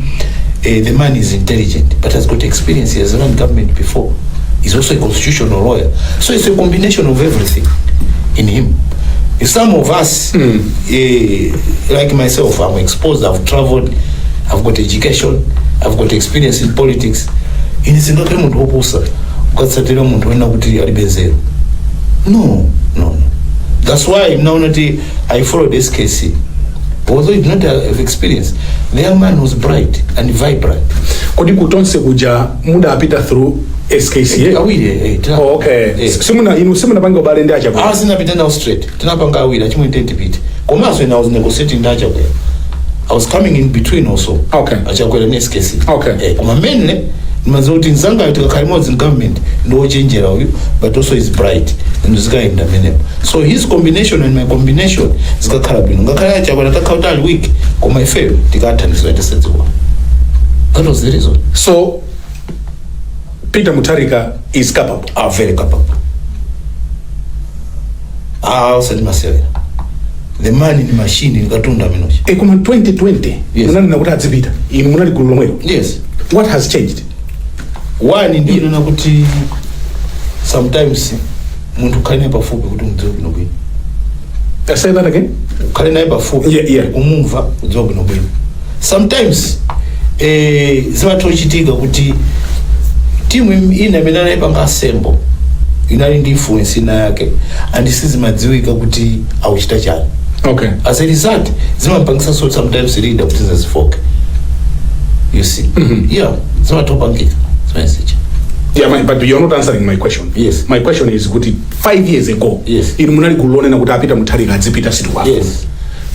Speaker 2: the man is intelligent but has got experience. He has run government before. He's also a constitutional lawyer. So it's a combination of everything in him. Some of us, like myself, I'm exposed, I've traveled, I've got education, I've got experience in politics. Inisindoke muntu oposa ukatsatira muntu wena kuti alibezero. No. That's why now I followed this case. Although he did not have experience, the young man was bright and vibrant.
Speaker 3: Kodi kutonse kuja muda apita through SKCA? Oh, okay. Simuna bango bale ndi acha.
Speaker 2: Sina pita now straight. Tinapanga awira chimwe intenti pita. Komanso when I was negotiating ndacha kwa. I was coming in between also.
Speaker 3: Okay.
Speaker 2: Acha kwa the SKC.
Speaker 3: Okay.
Speaker 2: Koma menle mazoti nzanga yotika kalimozi in government no change huyu but also is bright and zikaenda menemo. So his combination and my combination zikakhala bino. Ngakhala acha kwa nataka utali week koma ife tikathandizo yatesedziwa. That was the reason.
Speaker 3: So Peter Mutharika is capable.
Speaker 2: Very capable. I'll send myself. The man in the machine in Katunda Minoshi.
Speaker 3: Kuma 2020.
Speaker 2: Yes.
Speaker 3: Munani na kuti adzipita. Munali gulomwero.
Speaker 2: Yes.
Speaker 3: What has changed?
Speaker 2: One indeed na kuti sometimes muntu kane pafupi kuti mudzobe nobwino.
Speaker 3: Say that again.
Speaker 2: Kale naye pafupi.
Speaker 3: Yeah.
Speaker 2: Kumumva udzobe nobwino. Sometimes zimatochitika kuti timu ina menana ipanga assemble inali ndi influence ina yake and sizimadziwika kuti auchita chani.
Speaker 3: Okay.
Speaker 2: As a result zimapangisa so sometimes leader kuti zazifoke. You see? Yeah, zimatopangika.
Speaker 3: Yeah, but you're not answering my question.
Speaker 2: Yes.
Speaker 3: My question is kuti 5 years ago.
Speaker 2: Yes.
Speaker 3: Ili munali kulone na kuti apita Mutharika adzipita situ wako.
Speaker 2: Yes.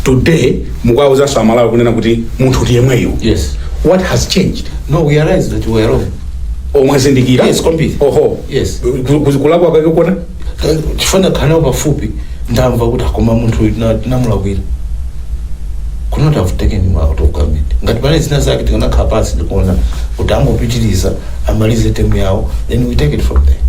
Speaker 3: Today mukauza so Malawi kunena kuti munthu ndiyemweyo.
Speaker 2: Yes.
Speaker 3: What has changed?
Speaker 2: No, we realized that we were wrong.
Speaker 3: Mwazindikira?
Speaker 2: Yes, complete.
Speaker 3: Oho.
Speaker 2: Yes.
Speaker 3: Kuzikulakwa kwake kuona?
Speaker 2: Chifana kana pafupi ndamva kuti akoma munthu namulawira. Could not have taken him out of government. Ngati pane zina zake tikana kapasi ndikuona kuti angopitiriza amalize temu yawo, then we take it from there.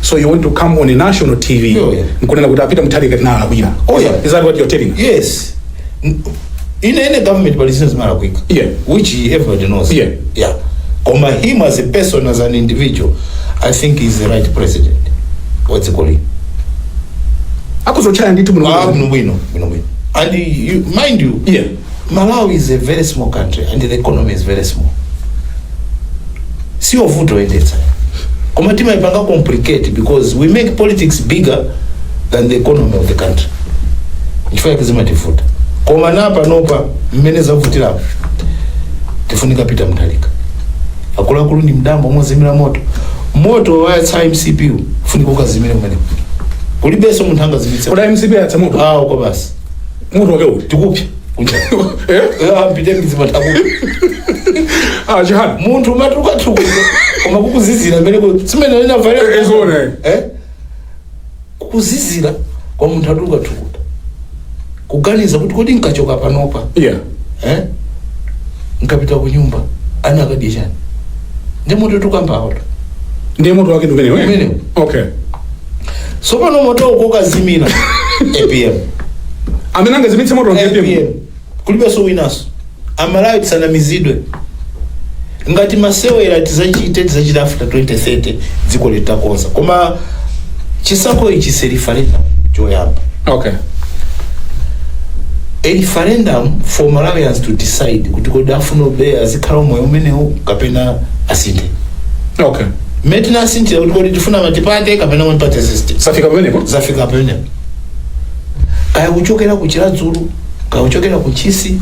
Speaker 3: So you want to come on a national TV?
Speaker 2: Oh, yeah.
Speaker 3: Nkunena kuti apita Mutharika tina alawira.
Speaker 2: Oh yeah.
Speaker 3: Is that what you're telling us?
Speaker 2: Yes. In any government politicians quick.
Speaker 3: Yeah.
Speaker 2: Which everybody knows.
Speaker 3: Yeah.
Speaker 2: Yeah. Koma him as a person, as an individual, I think he's the right president. What's it called?
Speaker 3: Akuzochaya nditu
Speaker 2: mnobwino. And mind you,
Speaker 3: yeah,
Speaker 2: Malawi is a very small country and the economy is very small. See vuto endetsa. Koma tima ipanga complicate because we make politics bigger than the economy of the country. Nchifaya kizima tifuta. Koma napa nopa mmeneza vutira. Tifunika Peter Mutharika. Akula ni mdambo mwazimira moto wa time CPU funika ukazimira mwene kulibeso muntu angazimitse
Speaker 3: oda MCP yatsa moto
Speaker 2: uko basi
Speaker 3: muntu wake uti
Speaker 2: tikupya kunja ambide ngizima tabu
Speaker 3: Chihana
Speaker 2: muntu matuka koma kukuzizira mbele ko tsimene ina vale
Speaker 3: ezone
Speaker 2: kukuzizira kwa muntu atuka tukuta kuganiza kuti kodi nkachoka panopa nkapita ku nyumba ana akadya chani ndi moto tukambawota
Speaker 3: ndiye moto wake
Speaker 2: ndumene
Speaker 3: okay
Speaker 2: so pano moto ukokazimira APM
Speaker 3: amene angazimitse moto wa APM
Speaker 2: kulibe so winaso Malawi tisanamizidwe ngati masewera tizachita after 2030 dziko litakonza koma chisankho ichi se referendum choyamba
Speaker 3: okay
Speaker 2: a referendum for Malawians to decide kuti kodi afuna obey azikhala moyo umenewu kapena asinthe
Speaker 3: okay
Speaker 2: metina asinthe kuti kodi tifuna matipate kapena matipate system zafika pamenepo kaya kuchokera ku Chiradzulu kaya kuchokera ku Chisi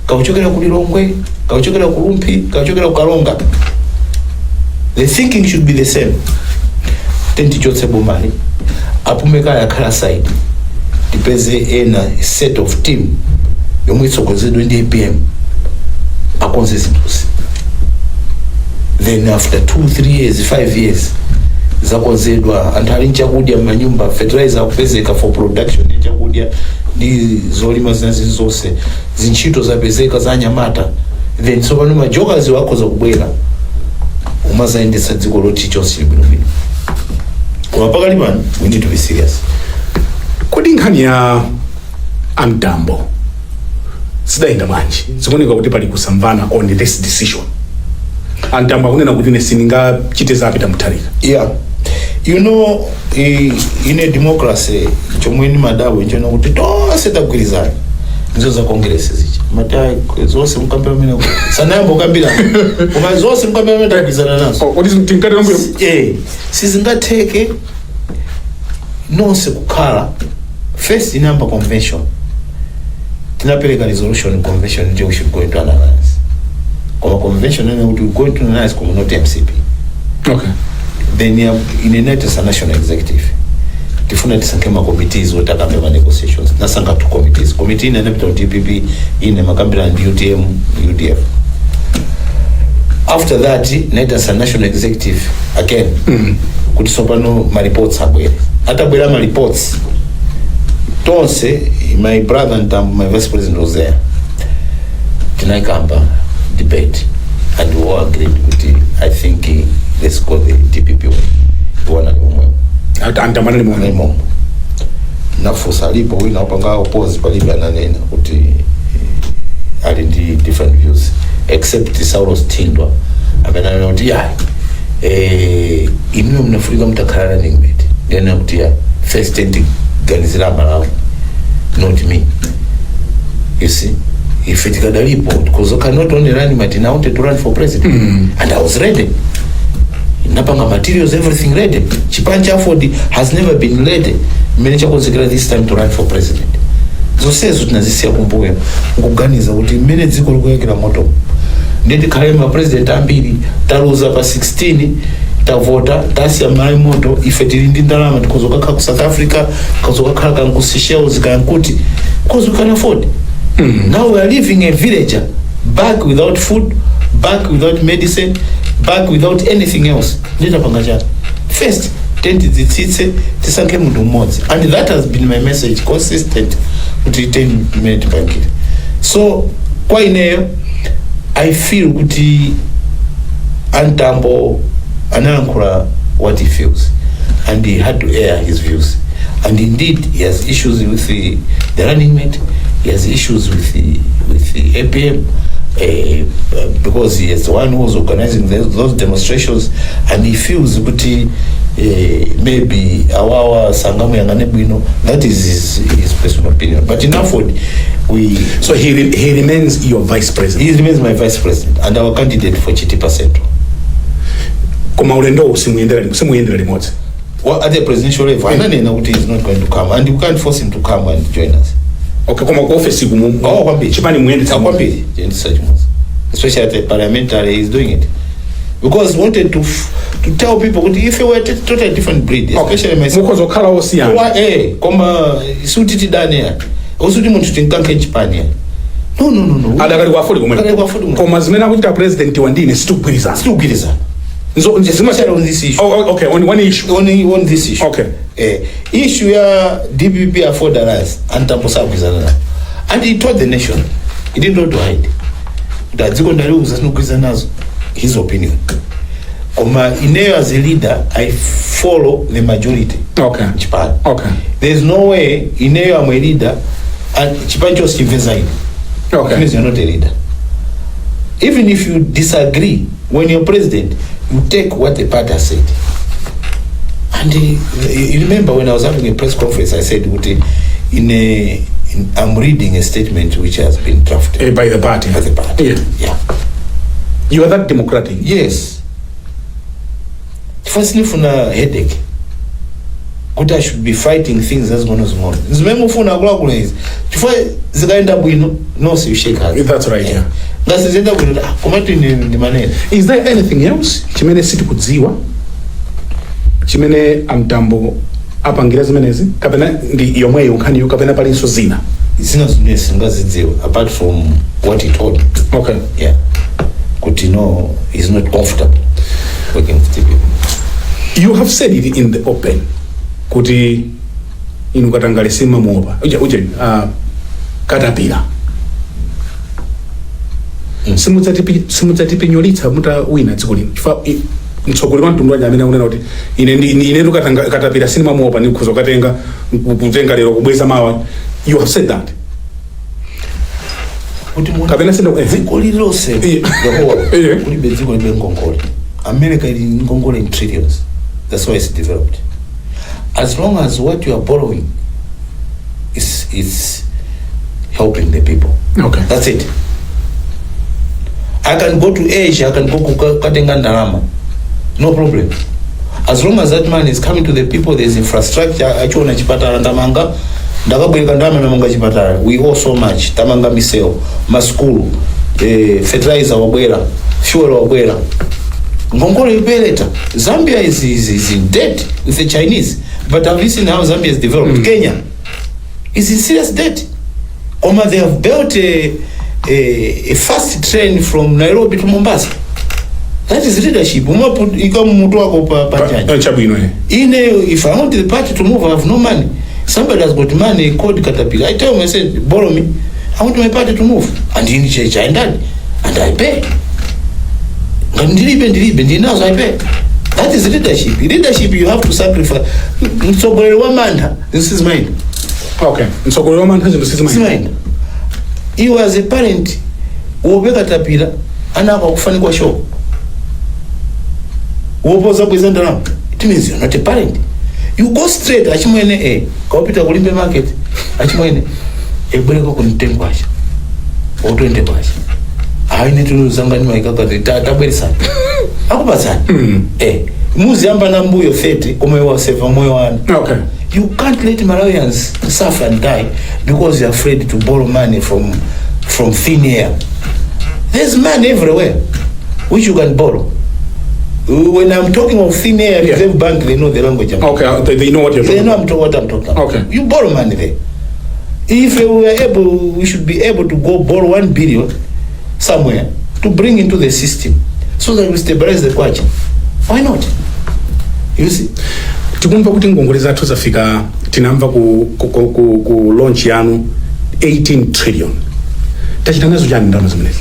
Speaker 2: kaya kuchokera ku Lilongwe kaya kuchokera ku Lumpi kaya kuchokera ku Kalonga, the thinking should be the same. Tenti chotse bomali apumeka yakhala side dipeze ena set of team yomwe itsokozedwe ndi APM akonze zinthuzi, then after 2-3 years 5 years zakonzedwa anthu ali nchakudya m'manyumba, fertilizer akupezeka for production ndi chakudya ndi zolima zonse, zintchito zapezeka za anyamata, then so pano majokers wakhoza kubwera umazayendetsa dziko loti chonse bwinobwino. Koma pakali pano we need to be serious.
Speaker 3: Kodi nkhani ya Ndipo sidayenda bwanji zikuoneka kuti pali kusamvana on this decision. Ndipo akunena kuti nesinga chite zapita mutharika.
Speaker 2: Yeah, you know, in a democracy chomwe ni madabu nchona kuti tonse tagwirizana nzo za congress zichi matai zonse mukambira mene sanayambo kambira koma zonse mukambira mene tagwirizana nazo.
Speaker 3: What is mtinkati nomwe?
Speaker 2: Sizingatheke nonse kukhala first number convention tinapeleka resolution convention nje we should go into an alliance. Koma convention nene we go into an alliance koma not MCP.
Speaker 3: Okay.
Speaker 2: Then in a net as a national executive tifuna tisankema committees otakambe ma negotiations nasanga two committees, committee ina nepita DPP ine makambira and UTM UDF. After that net as a national executive again kuti sopano ma reports abwere atabwera ma reports tonse, my brother and my vice president was there, tinaikamba debate and we all agreed kuti I think let's go the DPP way. Wana ni umwe
Speaker 3: antamana ni umwe
Speaker 2: nafusa alipo wina upanga oppose palibe ananena kuti ali ndi different views except Saulos Tindwa amenana kuti imwe mnafurika mtakhala running mate then kuti first end ganizira Malawi not me, you see. If it got a report because I cannot only run mate now to run for president and I was ready. Napanga materials, everything ready. Chipanja Ford has never been ready. Manager consider this time to run for president. So says tunazisia kumbuya kuganiza kuti mene dziko likuwekera moto ndeti khalema president ambiri taluza pa 16 tavota tasiya mai moto ife tili ndi ndalama tikozoka ku South Africa kozoka khala ku Seychelles kankuti because we can afford. Now we are living a villager back without food, back without medicine, back without anything else. Ndita pangaja first tenti dzitsitse tisanke mundu mmodzi, and that has been my message consistent kuti 10 minute bankile. So kwa ineyo I feel kuti Ndipo analankhula what he feels and he had to air his views, and indeed he has issues with the running mate, he has issues with the APM because he is the one who was organizing those demonstrations, and he feels kuti maybe awawa sangamu yangane bwino. That is his personal opinion, but in Afford
Speaker 3: so he remains your vice president.
Speaker 2: He remains my vice president and our candidate for Chitipa Central.
Speaker 3: Koma ulendo usimuendera limodzi.
Speaker 2: Well, at the presidential level, he is not going to come, and you can't force him to come and join us.
Speaker 3: Okay, koma ku office chipani muendetsa
Speaker 2: kwambiri especially at the parliamentary he is doing it because he wanted to tell people if you were totally different breed, especially myself
Speaker 3: mukozo khala osiyana
Speaker 2: koma isutiti dane ya usuti muntu tinkanke chipani no
Speaker 3: adakali kwa afodi koma zimene akuchita president wandine
Speaker 2: situgwirizana
Speaker 3: nzo
Speaker 2: on this issue.
Speaker 3: Okay, on one issue.
Speaker 2: On this issue.
Speaker 3: Okay.
Speaker 2: Issue ya DPP afford alliance and Ndipo sabwizana. And he told the nation, he didn't want to hide. That his opinion. As a leader, I follow the majority.
Speaker 3: Okay.
Speaker 2: Japan.
Speaker 3: Okay.
Speaker 2: There's no way I'm a leader and Japan just resign.
Speaker 3: Okay.
Speaker 2: That means you're not a leader. Even if you disagree, when you're president, you take what the party has said. And you remember when I was having a press conference, I said, I'm reading a statement which has been drafted
Speaker 3: by the party.
Speaker 2: By the party. Yeah.
Speaker 3: You are that democratic?
Speaker 2: Yes. Firstly, for a headache. What I should be fighting things that's going on. Remember, for a global is before the guy that we know, so you shake hands.
Speaker 3: That's right. Yeah.
Speaker 2: That's the end of the money.
Speaker 3: Is there anything else? Chimene city kudziwa. Chimene amtambo apangira zimenezi kapena ndi yomwe ukhani kapena palinso zina.
Speaker 2: Zina singazidziwa apart from what he told.
Speaker 3: Okay.
Speaker 2: Yeah. But he's not comfortable working with the people.
Speaker 3: You have said it in the open. Kuti inu katangale sima muopa. Uje katapira. Simudzati nyolitsa muta wina dziko lino. Chifukwa mtsogoli wa mtundu wanja amene akunena kuti ine katapira sinima muopa ndi kukhoza kutenga lero kubweza mawa. You have said that. Kapena sino
Speaker 2: dziko lilonse kulibe dziko libe ngongole. America ili ngongole in trillions. That's why it's developed. As long as what you are borrowing is helping the people.
Speaker 3: Okay.
Speaker 2: That's it. I can go to Asia, I can go to Katengandarama. No problem. As long as that money is coming to the people, there's infrastructure. Achona chipatara ndamanga. Ndakabweka ndama namanga chipatara. We owe so much. Tamanga miseo, maskulu, fertilizer wabwera, fuel wabwera. Ngongole yupeleta. Zambia is in debt with the Chinese. But have you seen how Zambia is developed? Kenya is in serious debt. They have built a fast train from Nairobi to Mombasa. That is leadership. If I want the party to move, I have no money. Somebody has got money called Caterpillar. I tell him, I said, borrow me. I want my party to move. And in church, and I pay. And now I pay. That is leadership. Leadership, you have to sacrifice. So, this is mine.
Speaker 3: Okay. So, this is
Speaker 2: mine. You as a parent, ubeka tapira, anaka kufani kwa show. Uopoza kwizandara. It means you're not a parent. You go straight, achimwene kaupita kulimbe market, achimwene ebuleko kunitengwasha. Otwende kwasha. Haine tuluzangani maikaka tabwerisa. Akubasana. Muzi amba na mbuyo 30 kumewa seva moyo wana.
Speaker 3: Okay.
Speaker 2: You can't let Malawians suffer and die because you're afraid to borrow money from thin air. There's money everywhere which you can borrow. When I'm talking of thin air, Reserve Bank, they know the language.
Speaker 3: Okay, they know what you're talking about.
Speaker 2: They know what I'm talking about.
Speaker 3: Okay.
Speaker 2: You borrow money there. If we should be able to go borrow 1 billion somewhere to bring into the system so that we stabilize the kwacha. Why not? You see?
Speaker 3: Tikumva kuti ngongole zathu zafika tinamva ku launch yanu 18 trillion. Tachita nazo chani ndalama zimenezi?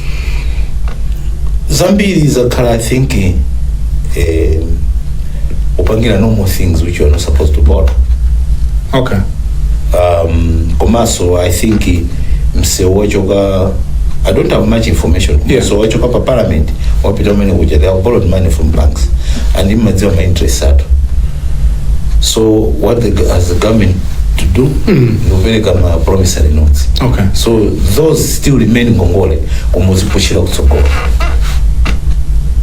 Speaker 2: Zambia is a color thinking upangira normal things which you are not supposed to borrow.
Speaker 3: Okay.
Speaker 2: Komaso, I think I don't have much information.
Speaker 3: Yeah.
Speaker 2: So I choka pa parliament or they have borrowed money from banks and in my interest set. So what as the government to do, very promissory notes.
Speaker 3: Okay.
Speaker 2: So those still remain in Ngongole.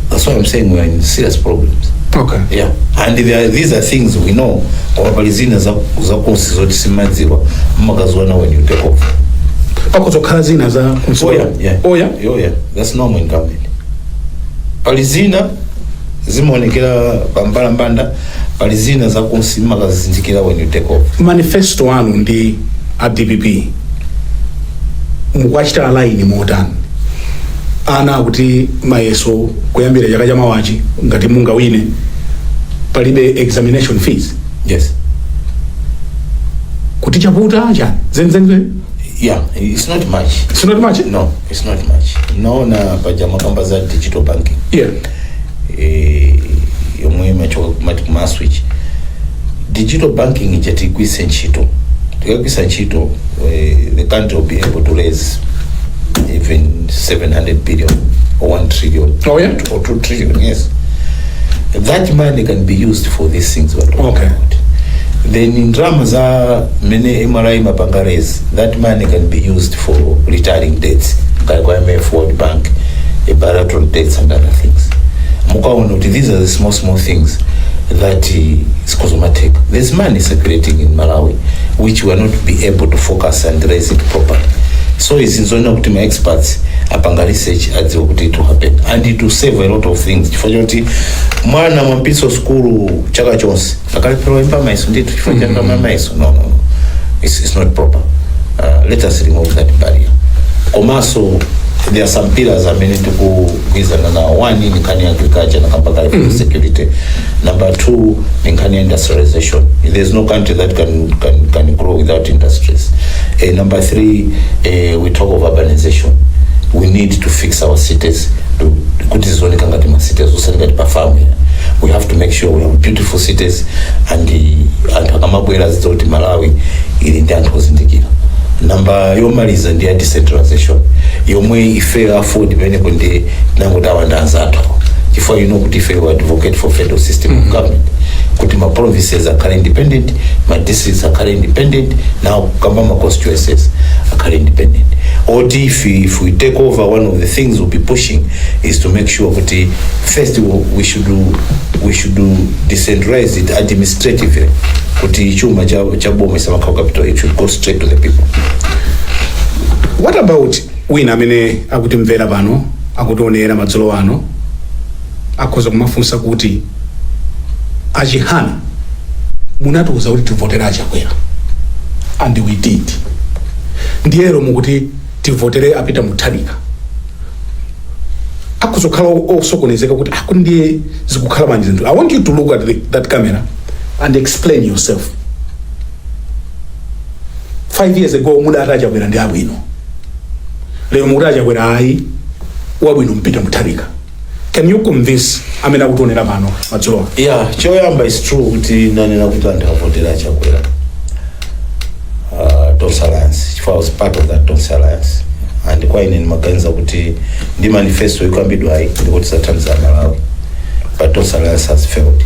Speaker 2: That's why I'm saying we're in serious problems.
Speaker 3: Okay.
Speaker 2: Yeah. And these are things we know. When you take off. Oh yeah. That's normal in government. Palizina zimonekera bambala mbanda palizina za kunsima kazindikira when you take off.
Speaker 3: Manifesto wanu ndi DPP mukwachita line motani ana kuti mayeso kuyambira chaka mawachi ngati munga wine palibe examination fees.
Speaker 2: Yes.
Speaker 3: Kuti chaputa anja zenzenze
Speaker 2: Yeah, it's not much.
Speaker 3: It's not much?
Speaker 2: No, it's not much. Naona pajama kamba za digital banking.
Speaker 3: Yeah.
Speaker 2: Yomwe macho switch. Digital banking ijati kwisa nchito. Tukakwisa nchito, the country will be able to raise even 700 billion or 1 trillion.
Speaker 3: Oh yeah?
Speaker 2: Or 2 trillion, yes. That money can be used for these things we're talking about. Then in Ramaza, many MRI mapangares, that money can be used for retiring debts. KMF, World Bank, bilateral debts and other things. These are the small things that is cosmetic. There's money circulating in Malawi, which we are not be able to focus and raise it properly. So it's in zone of my experts apanga research as to happen, and it will save a lot of things. For you, mwana mpiso school chaka chonse akalipewa imba maiso nditu chifanya kama maiso. No, it's not proper. Let us remove that barrier. Komaso, there are some pillars I mean to go with another. One in Kenya agriculture and food security. Number 2, in Kenya industrialization. There's no country that can grow without industries. Number 3, we talk of urbanization. We need to fix our cities. We have to make sure we have beautiful cities and Malawi number Waimaliza ndia decentralization yomwe ife afford bene konde nango tawandanza ato before you know kuti ife we advocate for federal system of government kuti ma provinces are independent, my districts are independent, now kamba ma constituencies are independent. Or if we take over, one of the things we'll be pushing is to make sure that first we should do decentralize it administratively. Kuti chuma chabo mesema capital, it should go straight to the people.
Speaker 3: What about wina amene akuti mvera pano akutionera madzulo ano akhoza kumafunsa kuti Chihana munatuza kuti tivotera achakwera, and we did. Ndiyero mukuti tivotere apita Mutharika akuzokhala osokonezeka kuti akundiye zikukhala manje Zinthu. I want you to look at that camera and explain yourself. 5 years ago mudata achakwera ndi abwino, lero mukuti achakwera ayi wabwino mpita Mutharika. Can you convince amene akutionera pano madzulo?
Speaker 2: Yeah, choyamba is true kuti nanena kuti anthu avotera achakwera. Tonse Alliance, if I was part of that Tonse Alliance, and kwa ine maganiza kuti ndi manifesto ikambidwa ayi ndikuti Tanzania Malawi, but Tonse Alliance has failed.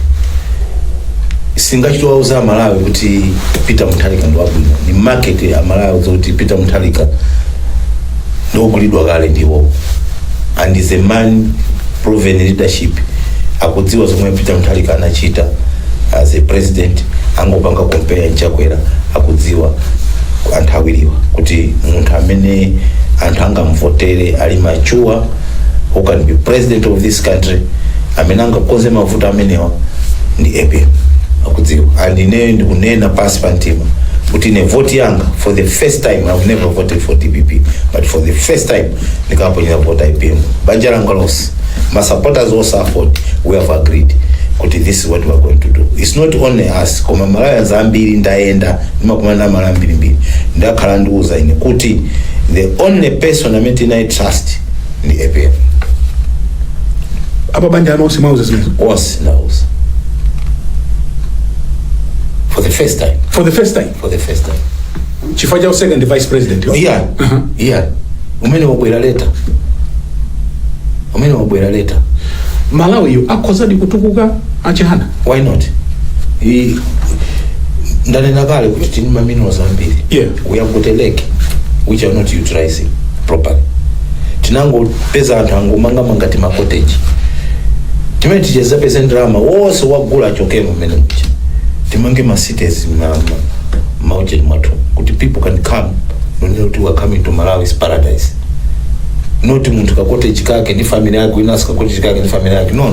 Speaker 2: Singachitowauza Malawi kuti Peter Mutharika ndo wabwino, ni market ya Malawi kuti Peter Mutharika ndo kulidwa kale ndiwo, and is a man proven leadership. Akudziwa zomwe Peter Mutharika anachita as a president, angopanga compare nchakwera, akudziwa anthu awiriwa kuti munthu amene anthu angamvotere ali mature, who can be president of this country, amene angakonze mavuto amenewa ndi APM, akudziwa. And ine ndikunena pasi pa mtima kuti ine vote yanga for the first time, I've never voted for DPP, but for the first time ndikaponyera vote APM. Banja langa lonse, my supporters also afford, we have agreed kuti this is what we are going to do. It's not only us, koma Malawi zambiri ndaenda ndimakumana Malawi mbiri ndakhala ndiuza ine kuti the only person I trust ndi APM.
Speaker 3: Apa banja anonse mauza zimene
Speaker 2: onse nauza for the first time.
Speaker 3: For the first time.
Speaker 2: For the first time.
Speaker 3: Chifaja second vice president.
Speaker 2: Yeah. Yeah. Umene wabwera leta. Umene wabwera leta.
Speaker 3: Malawi yu akoza di kutukuka Chihana.
Speaker 2: Why not? Ndanena kale kuti tini mamino zambiri.
Speaker 3: Yeah.
Speaker 2: We have got a lake which are not utilizing properly. Tinango peza anthu angomanga mangati ma cottage. Timene ticheza pesa ndrama wose wagula chokemo mmene mcha. Timange ma cities mauche mwatu kuti people can come, no need to come into Malawi's paradise. Not muntu ka cottage kake ni family yake, inasa ka cottage kake ni family yake. No.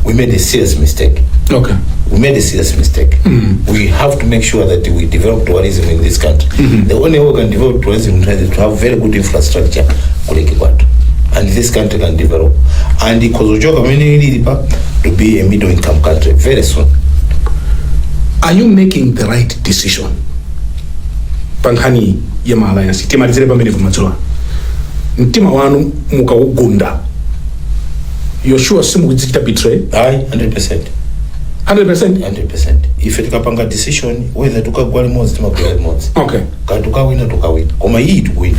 Speaker 2: We made a serious mistake.
Speaker 3: Okay.
Speaker 2: We made a serious mistake. We have to make sure that we develop tourism in this country. The only way we can develop tourism is to have very good infrastructure and this country can develop. And because to be a middle income country very soon.
Speaker 3: Are you making the right decision? Pankhani ya ma alliance timalizire pamene pamadzulo mtima wanu mukawugunda you're sure simukudzichita betray?
Speaker 2: Aye, 100%. 100%. Ife tikapanga decision whether tukagwa limodzi timagwa limodzi.
Speaker 3: Okay.
Speaker 2: Kati tukawina tukawina. Koma iyi tukuwina.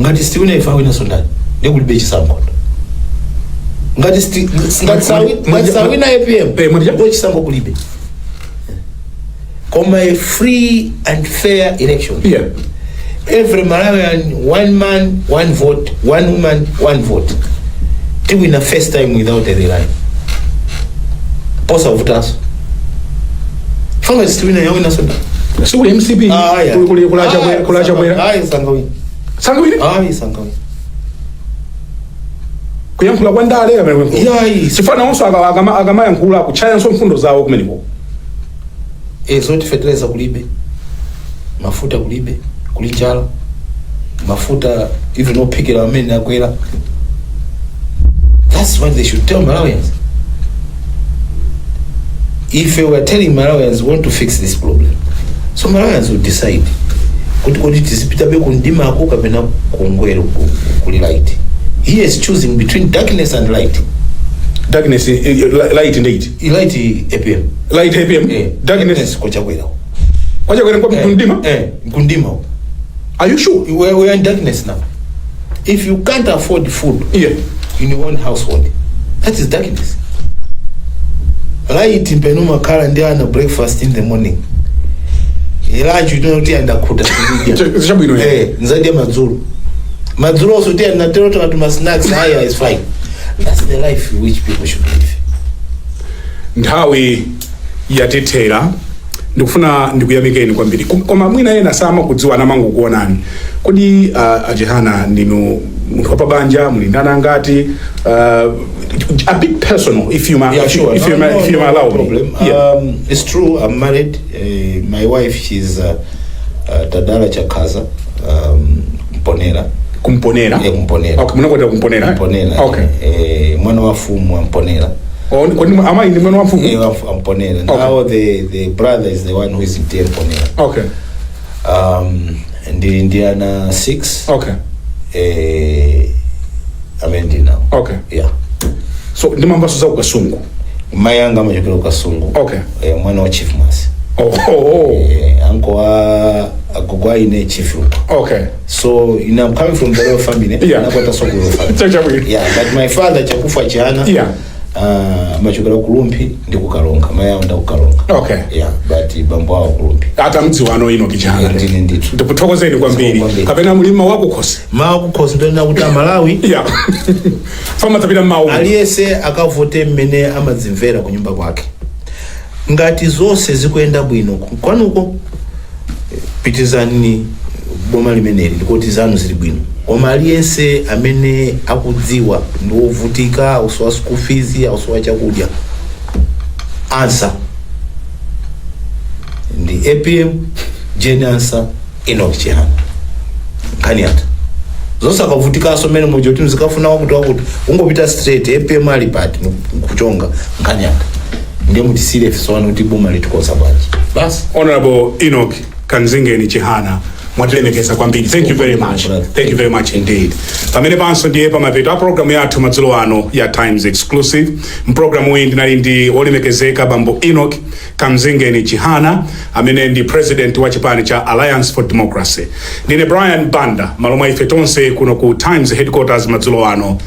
Speaker 2: Ngati stiwina ifa wina sondani. Ndekulibe chisankho. Ngati sawina APM. Ndo chisankho kulibe. Koma a free and fair election.
Speaker 3: Yeah.
Speaker 2: Every Malawian, one man, one vote, one woman, one vote. Till win the first time without a line. Posa voters. Fanga stiwina ya wina sonda.
Speaker 3: So MCP kulacha bwera.
Speaker 2: Aye sangawini.
Speaker 3: Sangawini?
Speaker 2: Aye sangawini.
Speaker 3: Kuyankula kwandale amene kwenkulu.
Speaker 2: Aye.
Speaker 3: Sifana onso agama yankula kuchaya nso mfundo zawo kumeneko.
Speaker 2: Zote fertilizer kulibe. Mafuta kulibe. Kulichala. Mafuta even no pick it up men nakwela. That's what they should tell Malawians. If we were telling Malawians we want to fix this problem, so Malawians would decide. Kuti tisipita be kundima akuka bena kungwero kuli light. He is choosing between darkness and light.
Speaker 3: Darkness, light indeed.
Speaker 2: Light APM.
Speaker 3: Light APM. Darkness
Speaker 2: kwa chagwera.
Speaker 3: Kwa chagwera kwa kundima?
Speaker 2: Kundima.
Speaker 3: Are you sure?
Speaker 2: We are in darkness now. If you can't afford food in your own household, that is darkness. Light in Penuma Kara and they breakfast in the morning. Lunch you don't and akuta. Nzadia Mazuru. Mazuru also there and to snacks higher is fine. That's the life which people should live.
Speaker 3: Nthawi yatithera ndikufuna ndikuyamikeni kwambiri koma mwina yena sama kudziwa namangu kuonani kodi Chihana ndinu munthu wa pabanja mulindana ngati a bit personal if you allow
Speaker 2: problem. It's true, I'm married. My wife, she's Tadala Chakaza, Mponera.
Speaker 3: Kumponera?
Speaker 2: Kumponera.
Speaker 3: Okay, munakwenda kumponera?
Speaker 2: Mponera.
Speaker 3: Okay.
Speaker 2: Mwana wa fumu Mponera.
Speaker 3: Oh, ama ni mwana wa fumu?
Speaker 2: Mponera. Now the brother is the one who is in Mponera.
Speaker 3: Okay.
Speaker 2: And the Indiana 6.
Speaker 3: Okay.
Speaker 2: Amendi now.
Speaker 3: Okay.
Speaker 2: Yeah.
Speaker 3: So ndi mambaso za kukasungu?
Speaker 2: Mayanga majokero kasungu.
Speaker 3: Okay.
Speaker 2: Mwana wa chief mas. Anko wa agogwa ine chief.
Speaker 3: Okay.
Speaker 2: So I'm coming from the royal family.
Speaker 3: Yeah.
Speaker 2: Yeah, but my father chakufa Chihana.
Speaker 3: Yeah.
Speaker 2: Machokera kulumpi ndi kukalonga mayanda kukalonga.
Speaker 3: Okay.
Speaker 2: Yeah, but bambo wa kulumpi.
Speaker 3: Hata mzi wano ino Chihana.
Speaker 2: Nditu.
Speaker 3: Ndikuthokozeni kwambiri. Kapena mulima wakukhosi.
Speaker 2: Kukhosi ndo nakuta Malawi.
Speaker 3: Yeah. Fama tapita mawu.
Speaker 2: Aliyese akavote mmene amadzimvera ku nyumba kwake. Ngati zonse zikuenda bwino kwanuko pitizani boma limeneli ndikoti zanu zili bwino. Koma aliyese amene akudziwa ndovutika uswa school fees uswa chakudya answer ndi APM Gen answer Enoch Chihana kani ata zonse akavutika so mene mojo timu zikafuna wakuti ungopita straight APM ali part kuchonga kani ata ndiye muti serious so anuti boma litikosa baji bas.
Speaker 3: Honorable Enoch Kanzingeni Chihana mwatilemekeza kwambiri. Thank you very much. Thank you very much indeed. Pamene panso ndiye pamapeto program yathu madzulo ano ya Times Exclusive. Mprogramu iyi ndinali ndi olemekezeka bambo Enoch Kanzingeni Chihana amene ndi president wa chipani cha Alliance for Democracy. Ndine Brian Banda malomwa ife tonse kuno ku Times headquarters madzulo ano.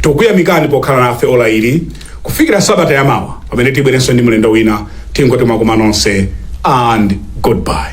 Speaker 3: Tukuyamikani pokhala nafe ola ili kufikira sabata ya mawa pamene tibwerenso ndi mlendo wina tingoti makoma nonse and goodbye.